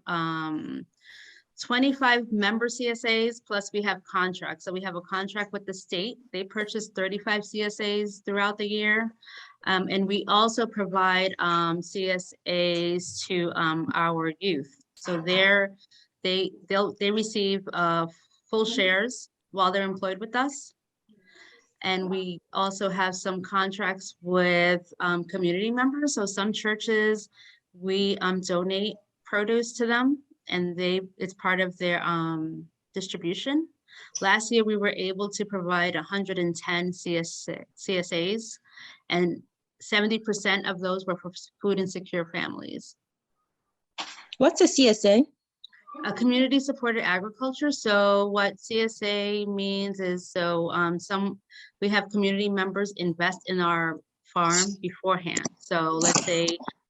25 member CSAs, plus we have contracts. So we have a contract with the state. They purchase 35 CSAs throughout the year. And we also provide CSAs to our youth. So they receive full shares while they're employed with us. And we also have some contracts with community members. So some churches, we donate produce to them, and it's part of their distribution. Last year, we were able to provide 110 CSAs, and 70% of those were for food insecure families. What's a CSA? A community supported agriculture. So what CSA means is, so we have community members invest in our farm beforehand. So let's say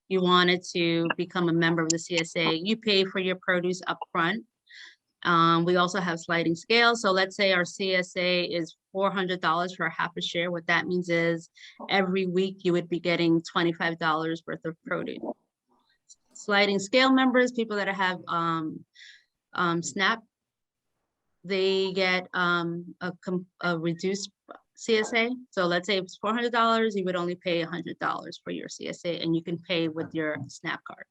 you wanted to become a member of the CSA, you pay for your produce up front. We also have sliding scales. So let's say our CSA is $400 for half a share. What that means is every week you would be getting $25 worth of produce. Sliding scale members, people that have SNAP, they get a reduced CSA. So let's say it's $400, you would only pay $100 for your CSA, and you can pay with your SNAP card.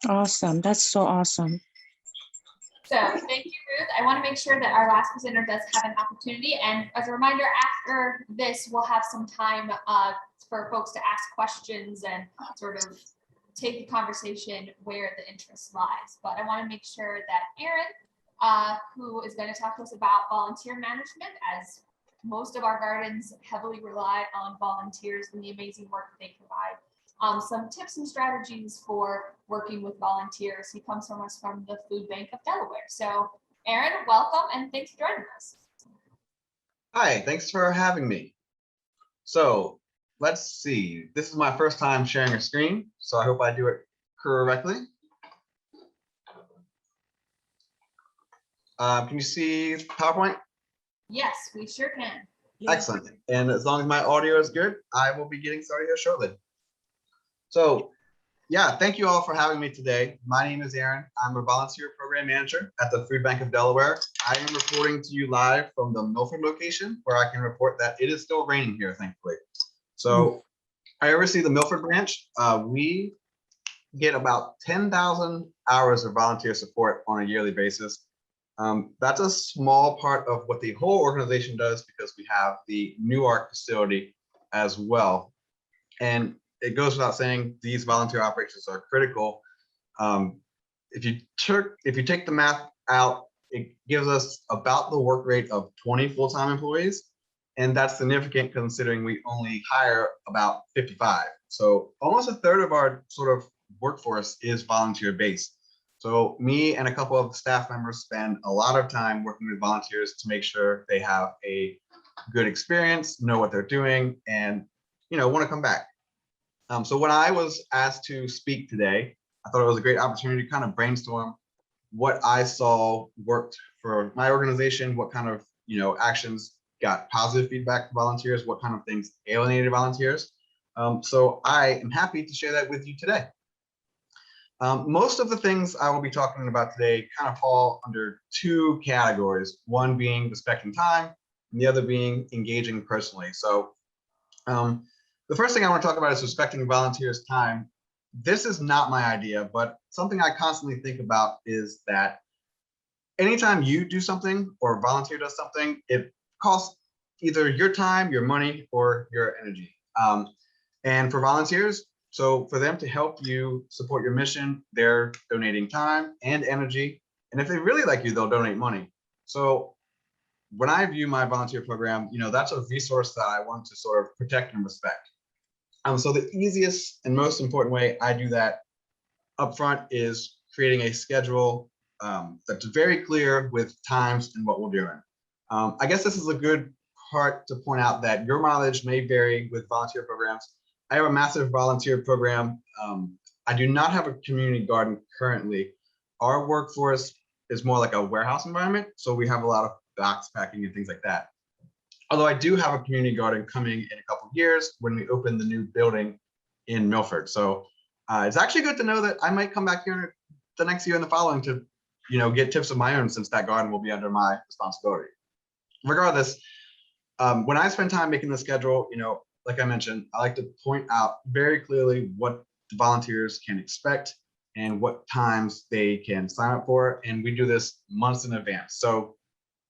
Awesome. That's so awesome. So thank you, Ruth. I want to make sure that our last presenter does have an opportunity. And as a reminder, after this, we'll have some time for folks to ask questions and sort of take the conversation where the interest lies. But I want to make sure that Erin, who is going to talk to us about volunteer management, as most of our gardens heavily rely on volunteers and the amazing work that they provide. Some tips and strategies for working with volunteers. He comes from us from the Food Bank of Delaware. So Aaron, welcome and thanks for joining us. Hi, thanks for having me. So let's see, this is my first time sharing a screen, so I hope I do it correctly. Can you see PowerPoint? Yes, we sure can. Excellent. And as long as my audio is good, I will be getting started here shortly. So yeah, thank you all for having me today. My name is Aaron. I'm a volunteer program manager at the Food Bank of Delaware. I am reporting to you live from the Milford location, where I can report that it is still raining here, thankfully. So I oversee the Milford branch. We get about 10,000 hours of volunteer support on a yearly basis. That's a small part of what the whole organization does, because we have the Newark facility as well. And it goes without saying, these volunteer operations are critical. If you take the math out, it gives us about the work rate of 20 full-time employees. And that's significant considering we only hire about 55. So almost a third of our sort of workforce is volunteer based. So me and a couple of staff members spend a lot of time working with volunteers to make sure they have a good experience, know what they're doing, and want to come back. So when I was asked to speak today, I thought it was a great opportunity to kind of brainstorm what I saw worked for my organization, what kind of actions got positive feedback from volunteers, what kind of things alienated volunteers. So I am happy to share that with you today. Most of the things I will be talking about today kind of fall under two categories, one being respecting time and the other being engaging personally. So the first thing I want to talk about is respecting volunteers' time. This is not my idea, but something I constantly think about is that anytime you do something or a volunteer does something, it costs either your time, your money, or your energy. And for volunteers, so for them to help you support your mission, they're donating time and energy. And if they really like you, they'll donate money. So when I view my volunteer program, that's a resource that I want to sort of protect and respect. So the easiest and most important way I do that upfront is creating a schedule that's very clear with times and what we're doing. I guess this is a good part to point out that your mileage may vary with volunteer programs. I have a massive volunteer program. I do not have a community garden currently. Our workforce is more like a warehouse environment, so we have a lot of box packing and things like that. Although I do have a community garden coming in a couple of years when we open the new building in Milford. So it's actually good to know that I might come back here the next year and the following to, get tips of my own, since that garden will be under my responsibility. Regardless, when I spend time making the schedule, like I mentioned, I like to point out very clearly what the volunteers can expect and what times they can sign up for. And we do this months in advance. So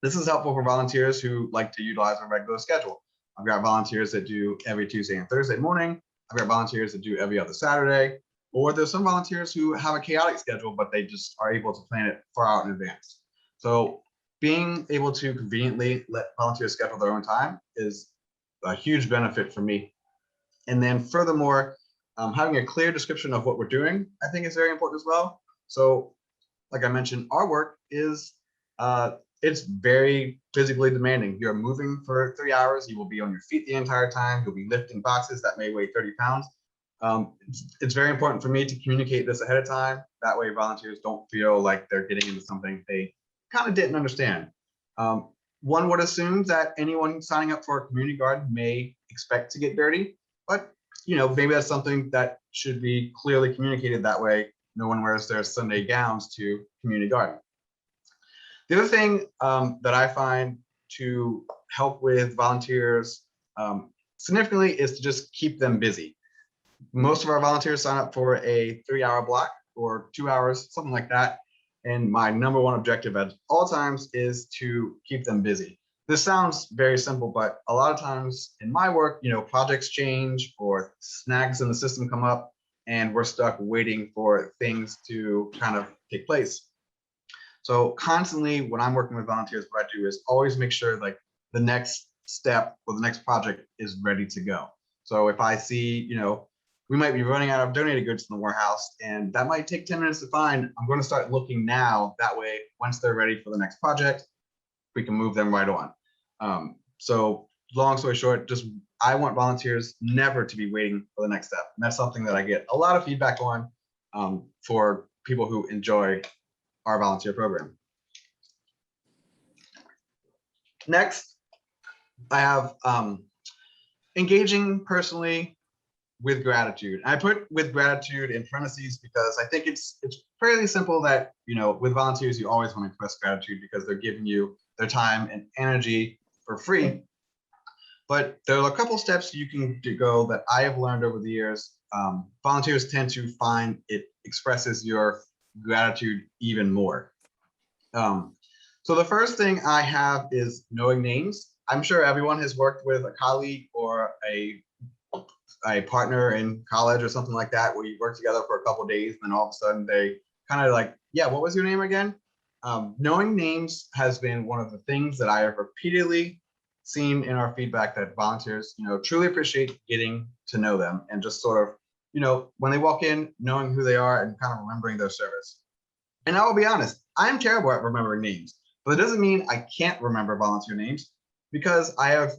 this is helpful for volunteers who like to utilize a regular schedule. I've got volunteers that do every Tuesday and Thursday morning. I've got volunteers that do every other Saturday, or there's some volunteers who have a chaotic schedule, but they just are able to plan it far out in advance. So being able to conveniently let volunteers schedule their own time is a huge benefit for me. And then furthermore, having a clear description of what we're doing, I think is very important as well. So like I mentioned, our work is, it's very physically demanding. You're moving for 3 hours. You will be on your feet the entire time. You'll be lifting boxes that may weigh 30 pounds. It's very important for me to communicate this ahead of time. That way volunteers don't feel like they're getting into something they kind of didn't understand. One would assume that anyone signing up for a community garden may expect to get dirty, but maybe that's something that should be clearly communicated. That way no one wears their Sunday gowns to community garden. The other thing that I find to help with volunteers significantly is to just keep them busy. Most of our volunteers sign up for a 3-hour block or 2 hours, something like that. And my number one objective at all times is to keep them busy. This sounds very simple, but a lot of times in my work, projects change or snags in the system come up, and we're stuck waiting for things to kind of take place. So constantly when I'm working with volunteers, what I do is always make sure like the next step or the next project is ready to go. So if I see, we might be running out of donated goods in the warehouse and that might take 10 minutes to find, I'm going to start looking now. That way, once they're ready for the next project, we can move them right on. So long story short, I want volunteers never to be waiting for the next step. And that's something that I get a lot of feedback on for people who enjoy our volunteer program. Next, I have engaging personally with gratitude. I put with gratitude in parentheses because I think it's fairly simple that, with volunteers, you always want to express gratitude because they're giving you their time and energy for free. But there are a couple steps you can go that I have learned over the years. Volunteers tend to find it expresses your gratitude even more. So the first thing I have is knowing names. I'm sure everyone has worked with a colleague or a partner in college or something like that, where you work together for a couple of days and then all of a sudden they kind of like, yeah, what was your name again? Knowing names has been one of the things that I have repeatedly seen in our feedback that volunteers, truly appreciate getting to know them and just sort of, when they walk in, knowing who they are and kind of remembering their service. And I will be honest, I'm terrible at remembering names, but it doesn't mean I can't remember volunteer names because I have,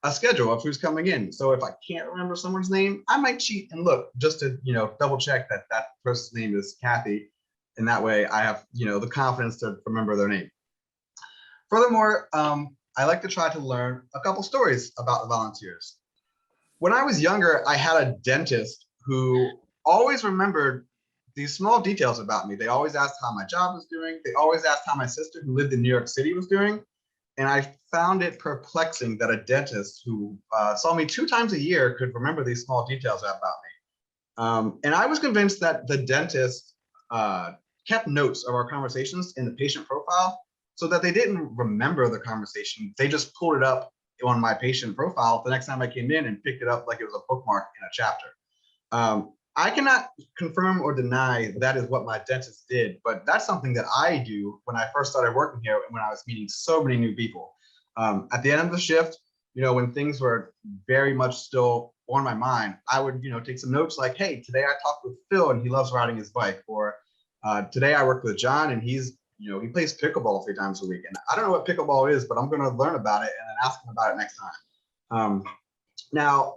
a schedule of who's coming in. So if I can't remember someone's name, I might cheat and look just to, double check that that person's name is Kathy. And that way I have, the confidence to remember their name. Furthermore, I like to try to learn a couple stories about the volunteers. When I was younger, I had a dentist who always remembered these small details about me. They always asked how my job was doing. They always asked how my sister who lived in New York City was doing. And I found it perplexing that a dentist who saw me 2 times a year could remember these small details about me. And I was convinced that the dentist kept notes of our conversations in the patient profile so that they didn't remember the conversation. They just pulled it up on my patient profile the next time I came in and picked it up like it was a bookmark in a chapter. I cannot confirm or deny that is what my dentist did, but that's something that I do when I first started working here and when I was meeting so many new people. At the end of the shift, when things were very much still on my mind, I would, take some notes like, hey, today I talked with Phil and he loves riding his bike, or today I worked with John and he's, he plays pickleball 3 times a week. And I don't know what pickleball is, but I'm going to learn about it and then ask him about it next time. Now,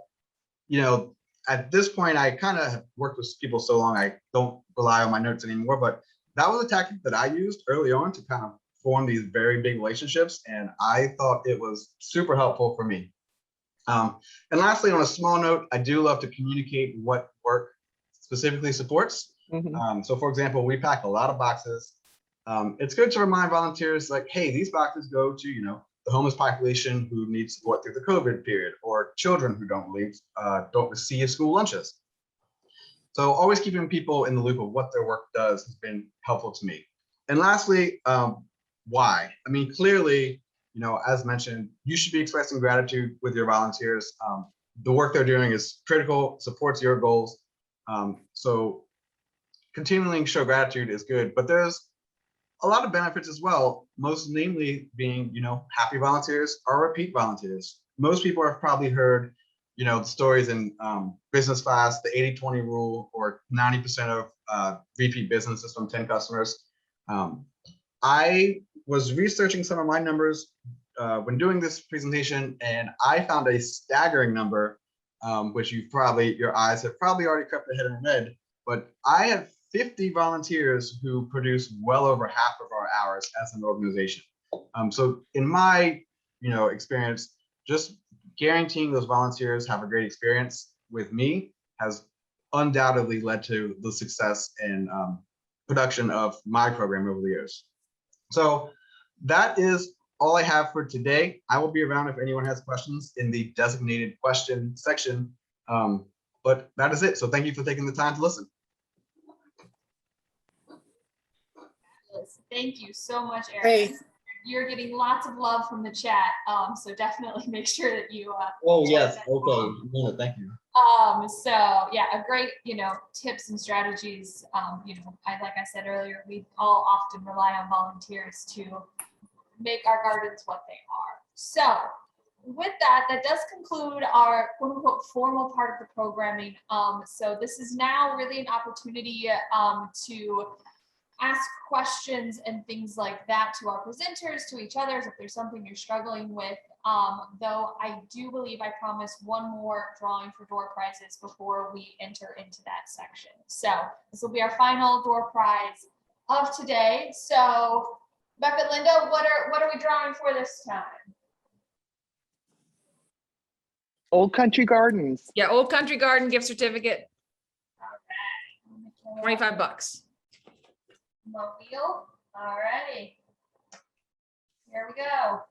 at this point, I kind of have worked with people so long, I don't rely on my notes anymore, but that was a tactic that I used early on to kind of form these very big relationships. And I thought it was super helpful for me. And lastly, on a small note, I do love to communicate what work specifically supports. So for example, we pack a lot of boxes. It's good to remind volunteers like, hey, these boxes go to, the homeless population who needs support through the COVID period, or children who don't receive school lunches. So always keeping people in the loop of what their work does has been helpful to me. And lastly, why? I mean, clearly, as mentioned, you should be expressing gratitude with your volunteers. The work they're doing is critical, supports your goals. So continuing to show gratitude is good, but there's a lot of benefits as well, most namely being, happy volunteers are repeat volunteers. Most people have probably heard, the stories in business class, the 80-20 rule, or 90% of repeat businesses from 10 customers. I was researching some of my numbers when doing this presentation, and I found a staggering number, which your eyes have probably already crept ahead and read, but I have 50 volunteers who produce well over half of our hours as an organization. So in my, experience, just guaranteeing those volunteers have a great experience with me has undoubtedly led to the success and production of my program over the years. So that is all I have for today. I will be around if anyone has questions in the designated question section. But that is it. So thank you for taking the time to listen. Thank you so much, Eric. Great. You're getting lots of love from the chat, so definitely make sure that you. Oh yes, okay. No, thank you. So yeah, a great, tips and strategies. Like I said earlier, we all often rely on volunteers to make our gardens what they are. So with that does conclude our quote unquote formal part of the programming. So this is now really an opportunity to ask questions and things like that to our presenters, to each other, if there's something you're struggling with. Though I do believe I promised one more drawing for door prizes before we enter into that section. So this will be our final door prize of today. So Becca, Linda, what are we drawing for this time? Old Country Gardens. Yeah, Old Country Garden gift certificate, Okay. $25. Mobile. All righty. Here we go.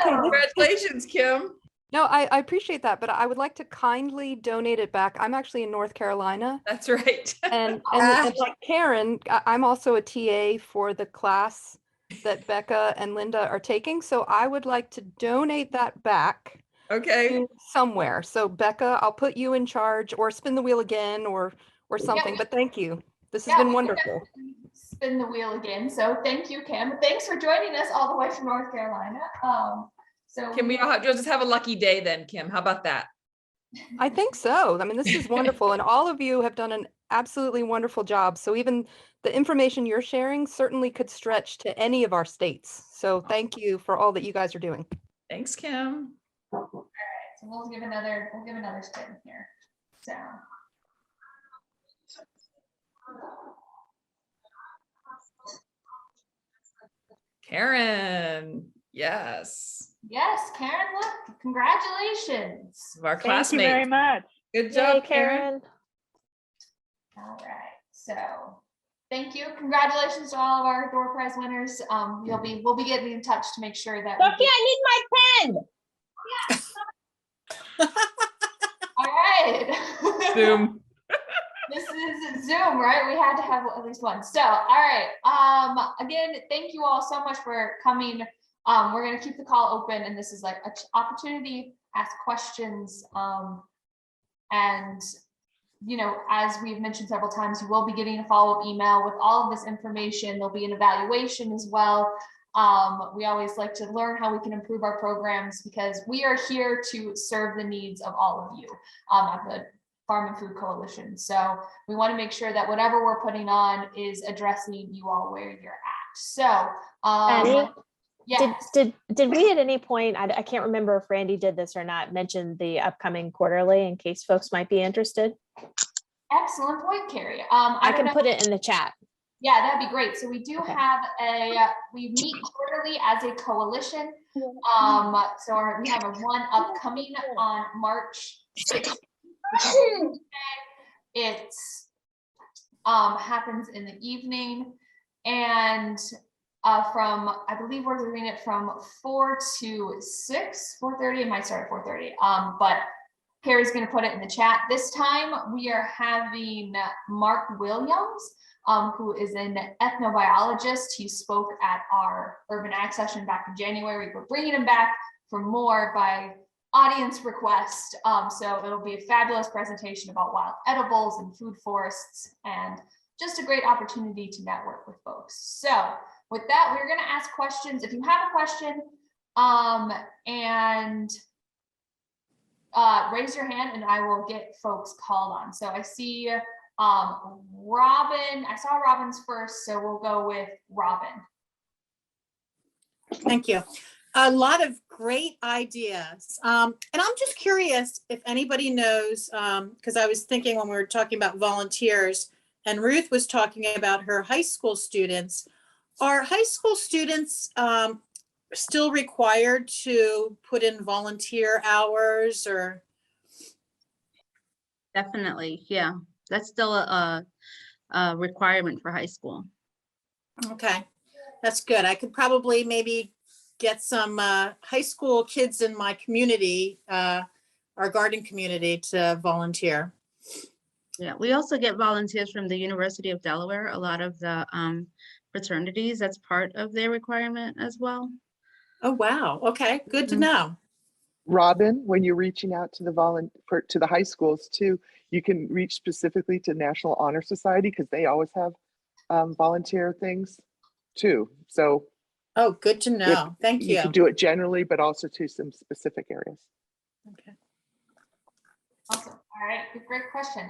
Congratulations, Kim. No, I appreciate that, but I would like to kindly donate it back. I'm actually in North Carolina. That's right. And like Karen, I'm also a TA for the class that Becca and Linda are taking. So I would like to donate that back. Okay. Somewhere. So Becca, I'll put you in charge, or spin the wheel again, or something. But thank you. This has been wonderful. Spin the wheel again. So thank you, Kim. Thanks for joining us all the way from North Carolina. So Can we all just have a lucky day then, Kim? How about that? I think so. I mean, this is wonderful. And all of you have done an absolutely wonderful job. So even the information you're sharing certainly could stretch to any of our states. So thank you for all that you guys are doing. Thanks, Kim. All right, so we'll give another spin here. So Karen, yes. Yes, Karen, look, congratulations. Our classmate. Thank you very much. Good job, Karen. All right, so thank you. Congratulations to all of our door prize winners. We'll be getting in touch to make sure that. Sophie, I need my pen. All right. Zoom. This is Zoom, right? We had to have at least one. So, all right. Again, thank you all so much for coming. We're going to keep the call open, and this is like an opportunity, ask questions. And, as we've mentioned several times, you will be getting a follow-up email with all of this information. There'll be an evaluation as well. We always like to learn how we can improve our programs, because we are here to serve the needs of all of you at the Farm and Food Coalition. So we want to make sure that whatever we're putting on is addressing you all where you're at. So, yes. Did we at any point, I can't remember if Randy did this or not, mention the upcoming quarterly in case folks might be interested? Excellent point, Carrie. I can put it in the chat. Yeah, that'd be great. So we do have we meet quarterly as a coalition. So we have one upcoming on March 6th. It happens in the evening, and I believe we're doing it from 4 to 6, 4:30. It might start at 4:30. But Carrie's going to put it in the chat. This time we are having Mark Williams who is an ethnobiologist. He spoke at our Urban Ag session back in January. We're bringing him back for more by audience request. So it'll be a fabulous presentation about wild edibles and food forests, and just a great opportunity to network with folks. So with that, we're going to ask questions. If you have a question, raise your hand and I will get folks called on. So I see Robin. I saw Robin's first, so we'll go with Robin. Thank you. A lot of great ideas. And I'm just curious if anybody knows, because I was thinking when we were talking about volunteers and Ruth was talking about her high school students. Are high school students still required to put in volunteer hours or? Definitely, yeah. That's still a requirement for high school. Okay, that's good. I could probably maybe get some high school kids in my community, our garden community, to volunteer. Yeah, we also get volunteers from the University of Delaware. A lot of the fraternities, that's part of their requirement as well. Oh, wow. Okay, good to know. Robin, when you're reaching out to the high schools too, you can reach specifically to National Honor Society because they always have volunteer things too. So, oh, good to know. Thank you. You can do it generally, but also to some specific areas. Okay. Awesome. All right, great question.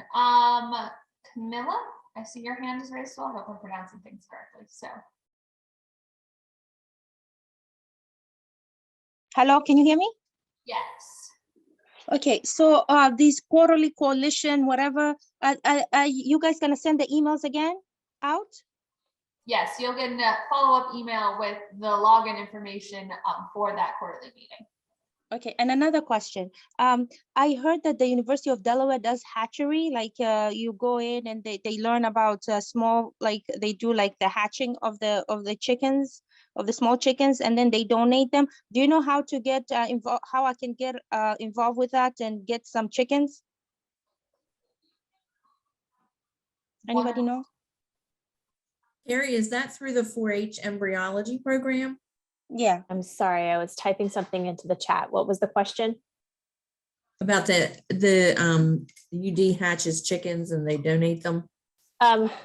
Camilla, I see your hand is raised, so I hope I'm pronouncing things correctly. So. Hello, can you hear me? Yes. Okay, so this quarterly coalition, whatever, you guys gonna send the emails again out? Yes, you'll get a follow-up email with the login information for that quarterly meeting. Okay, and another question. I heard that the University of Delaware does hatchery, like you go in and they learn about small, like they do like the hatching of the chickens, of the small chickens, and then they donate them. Do you know how to get involved, how I can get involved with that and get some chickens? Anybody know? Carrie, is that through the 4-H embryology program? Yeah. I'm sorry, I was typing something into the chat. What was the question? About the UD hatches chickens and they donate them?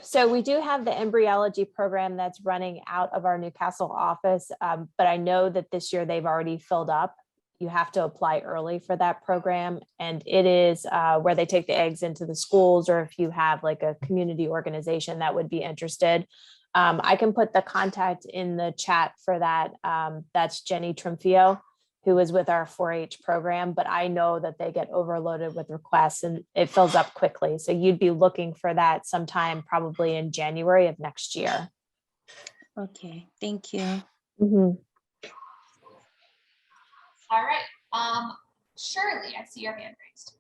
So we do have the embryology program that's running out of our Newcastle office, but I know that this year they've already filled up. You have to apply early for that program, and it is where they take the eggs into the schools, or if you have like a community organization that would be interested. I can put the contact in the chat for that. That's Jenny Trimfio, who is with our 4-H program, but I know that they get overloaded with requests and it fills up quickly. So you'd be looking for that sometime probably in January of next year. Okay, thank you. All right, Shirley, I see your hand raised.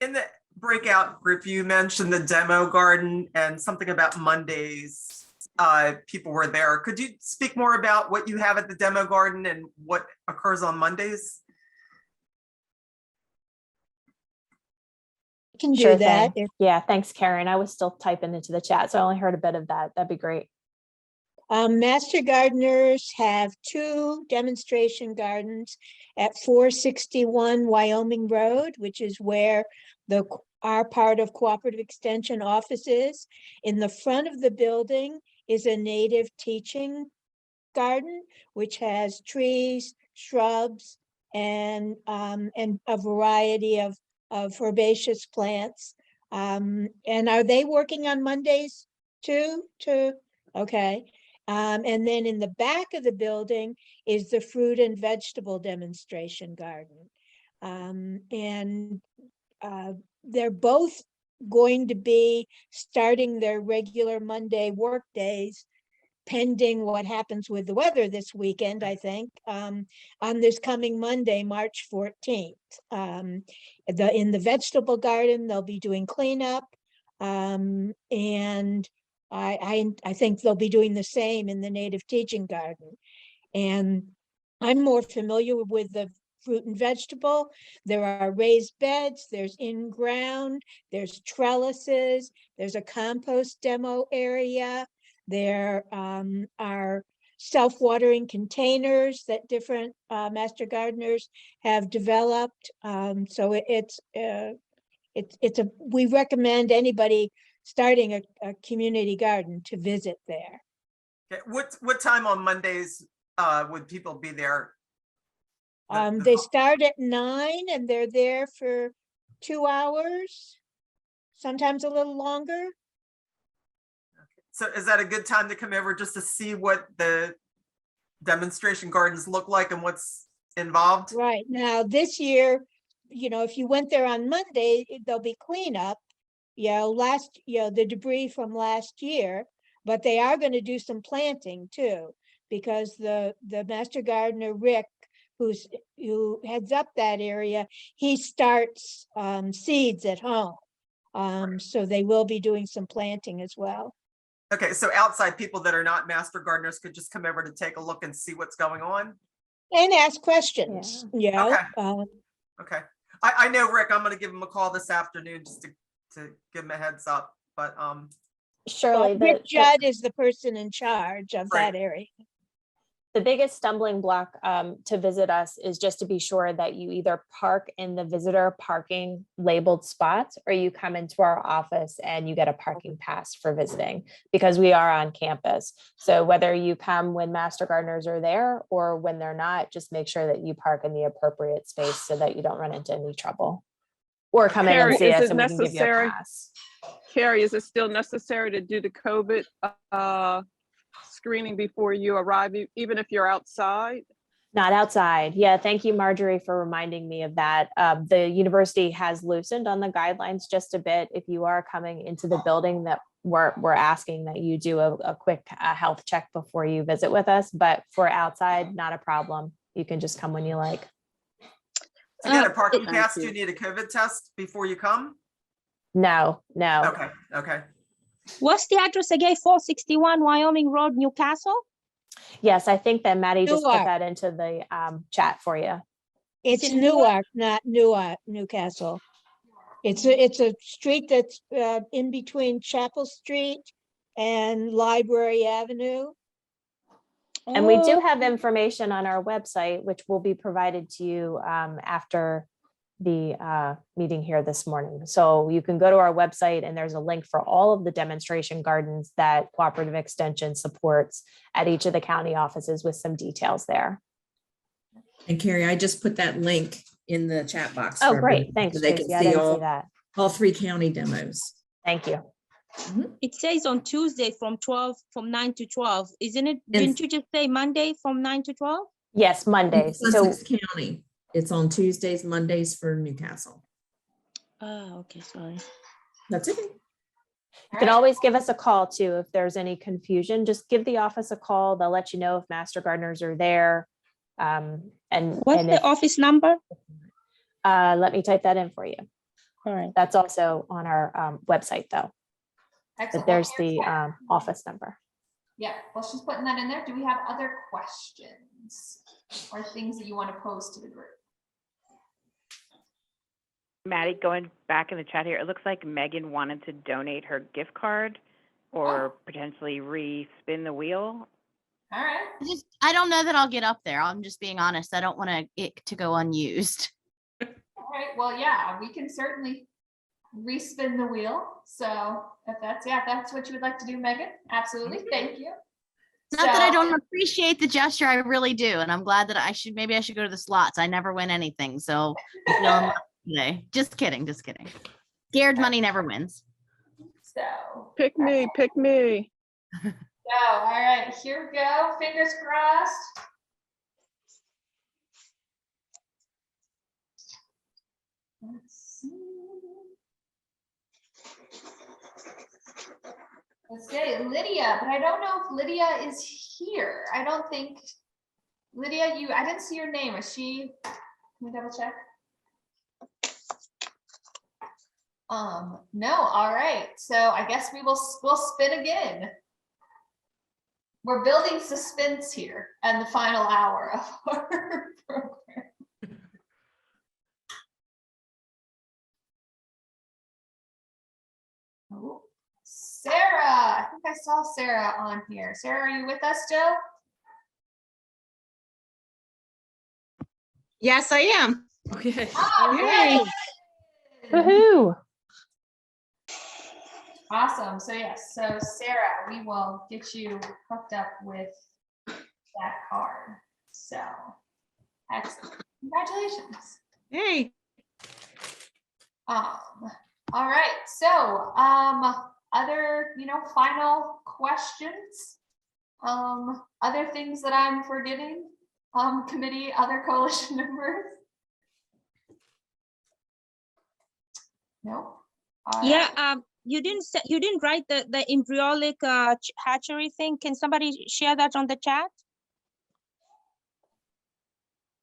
In the breakout group, you mentioned the demo garden and something about Mondays. People were there. Could you speak more about what you have at the demo garden and what occurs on Mondays? I can do Sure that. thing. Yeah, thanks, Karen. I was still typing into the chat, so I only heard a bit of that. That'd be great. Master gardeners have 2 demonstration gardens at 461 Wyoming Road, which is where our part of Cooperative Extension office is. In the front of the building is a native teaching garden, which has trees, shrubs, and a variety of herbaceous plants. And are they working on Mondays too? Okay. And then in the back of the building is the fruit and vegetable demonstration garden. They're both going to be starting their regular Monday work days, pending what happens with the weather this weekend, I think, on this coming Monday, March 14th. In the vegetable garden, they'll be doing cleanup, and I think they'll be doing the same in the native teaching garden. And I'm more familiar with the fruit and vegetable. There are raised beds, there's in-ground, there's trellises, there's a compost demo area. There are self-watering containers that different master gardeners have developed. So we recommend anybody starting a community garden to visit there. Okay. What time on Mondays would people be there? They start at 9 and they're there for 2 hours, sometimes a little longer. So is that a good time to come over just to see what the demonstration gardens look like and what's involved? Right. Now, this year, if you went there on Monday, there'll be cleanup, the debris from last year, but they are going to do some planting too, because the master gardener, Rick, who heads up that area, he starts seeds at home. So they will be doing some planting as well. Okay, so outside people that are not master gardeners could just come over to take a look and see what's going on? And ask questions, Okay. Okay. I know, Rick, I'm gonna give him a call this afternoon just to give him a heads up, but Shirley, Rick Judd is the person in charge of that area. The biggest stumbling block to visit us is just to be sure that you either park in the visitor parking labeled spots, or you come into our office and you get a parking pass for visiting, because we are on campus. So whether you come when master gardeners are there or when they're not, just make sure that you park in the appropriate space so that you don't run into any trouble. Or come in and see us and we can give you a pass. Carrie, is it still necessary to do the COVID screening before you arrive, even if you're outside? Not outside. Yeah, thank you, Marjorie, for reminding me of that. The university has loosened on the guidelines just a bit. If you are coming into the building, that we're asking that you do a quick health check before you visit with us. But for outside, not a problem. You can just come when you like. To get a parking pass, do you need a COVID test before you come? No. Okay, okay. What's the address again? 461 Wyoming Road, Newcastle? Yes, I think that Maddie just put Newark. that into the chat for you. It's Newark, not Newcastle. It's a street that's in between Chapel Street and Library Avenue. And we do have information on our website, which will be provided to you after the meeting here this morning. So you can go to our website and there's a link for all of the demonstration gardens that Cooperative Extension supports at each of the county offices with some details there. And Carrie, I just put that link in the chat box. Oh, for great. everyone, Thanks, so they can Tracy. I see didn't see that. all 3 county demos. Thank you. It says on Tuesday from 9 to 12. Isn't it? Didn't you just say Monday from 9 to 12? Yes, Mondays. So Sussex County. It's on Tuesdays, Mondays for Newcastle. Oh, okay, sorry. That's it. you can always give us a call too if there's any confusion. Just give the office a call. They'll let you know if master gardeners are there. And what's the office number? Let me type that in for you. All right. That's also on our website though. Excellent. But there's the office number. Yeah, well, she's putting that in there. Do we have other questions or things that you want to pose to the group? Maddie, going back in the chat here, it looks like Megan wanted to donate her gift card or potentially re-spin the wheel. All right. I don't know that I'll get up there. I'm just being honest. I don't want it to go unused. All right. Well, yeah, we can certainly respin the wheel. So if that's what you would like to do, Megan, absolutely. Thank you. Not that I don't appreciate the gesture, I really do. And I'm glad that maybe I should go to the slots. I never win anything. So I'm feeling lucky today. Just kidding. Scared money never wins. So pick me. Go. All right, here we go. Fingers crossed. Let's see. Let's say Lydia, but I don't know if Lydia is here. I don't think Lydia, I didn't see your name. Is she? Can we double check? No. All right. So I guess we'll spin again. We're building suspense here and the final hour of our program. I saw Sarah on here. Sarah, are you with us still? Yes, I am. Okay. Okay. Woohoo! Awesome. So yes, so Sarah, we will get you hooked up with that card. So excellent. Congratulations. Hey. All right. So other, final questions? Other things that I'm forgetting? Committee, other coalition members? No. Yeah, you didn't write the embryonic hatchery thing. Can somebody share that on the chat?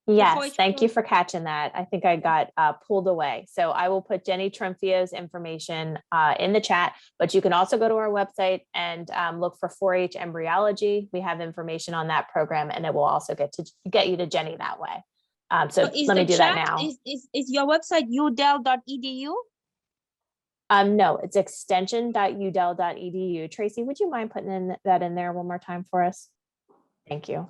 Yes, thank you for catching that. I think I got pulled away. So I will put Jenny Trimfio's information in the chat, but you can also go to our website and look for 4-H embryology. We have information on that program, and it will also get you to Jenny that way. So let me do that now. Is your website udel.edu? No, it's extension.udel.edu. Tracy, would you mind putting that in there one more time for us? Thank you.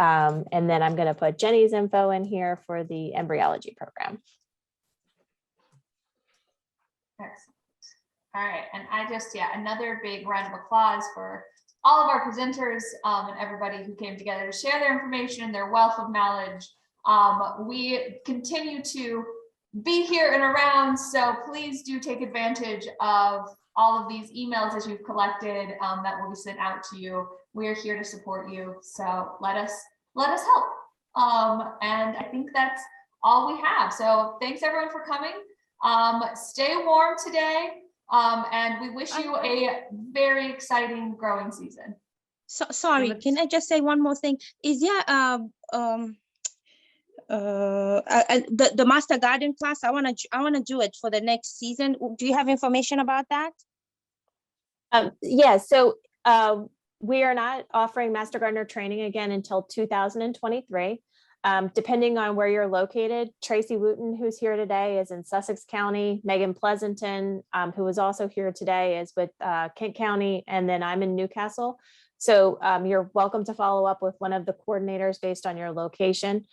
And then I'm going to put Jenny's info in here for the embryology program. Excellent. All right. And another big round of applause for all of our presenters and everybody who came together to share their information and their wealth of knowledge. We continue to be here and around, so please do take advantage of all of these emails that you've collected that will be sent out to you. We're here to support you, so let us help. And I think that's all we have. So thanks everyone for coming. Stay warm today, and we wish you a very exciting growing season. So sorry, can I just say one more thing? Is the Master Garden class? I wanna do it for the next season. Do you have information about that? Yeah, so we are not offering Master Gardener training again until 2023. Depending on where you're located, Tracy Wooten, who's here today, is in Sussex County. Megan Pleasanton, who is also here today, is with Kent County, and then I'm in Newcastle. So you're welcome to follow up with one of the coordinators based on your location.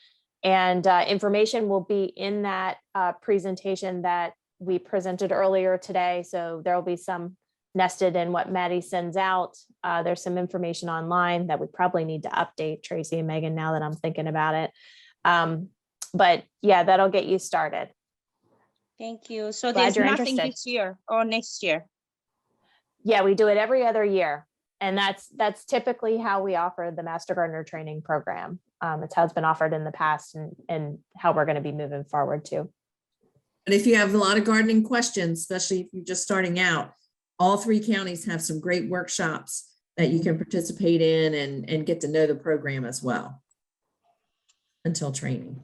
And information will be in that presentation that we presented earlier today. So there will be some nested in what Maddie sends out. There's some information online that we probably need to update, Tracy and Megan, now that I'm thinking about it. But yeah, that'll get you started. Thank you. So Glad there's you're nothing interested. this year or next year? Yeah, we do it every other year. And that's typically how we offer the Master Gardener training program. It's how it's been offered in the past and how we're going to be moving forward too. And if you have a lot of gardening questions, especially if you're just starting out, all 3 counties have some great workshops that you can participate in and get to know the program as well until training.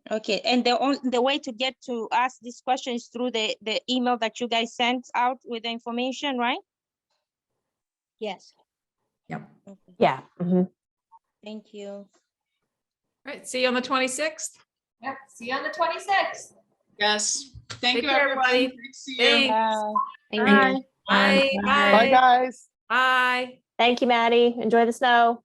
Okay, and the way to get to ask this question is through the email that you guys sent out with the information, right? Yes. Yep. Okay. Yeah. Mm-hmm. Thank you. All right. See you on the 26th. Yep. See you on the 26th. Yes. Thank Take you, care, everybody. everybody. Great to see you. Thanks. Thank Bye. you. Bye. Bye, Bye. guys. Bye. Thank you, Maddie. Enjoy the snow.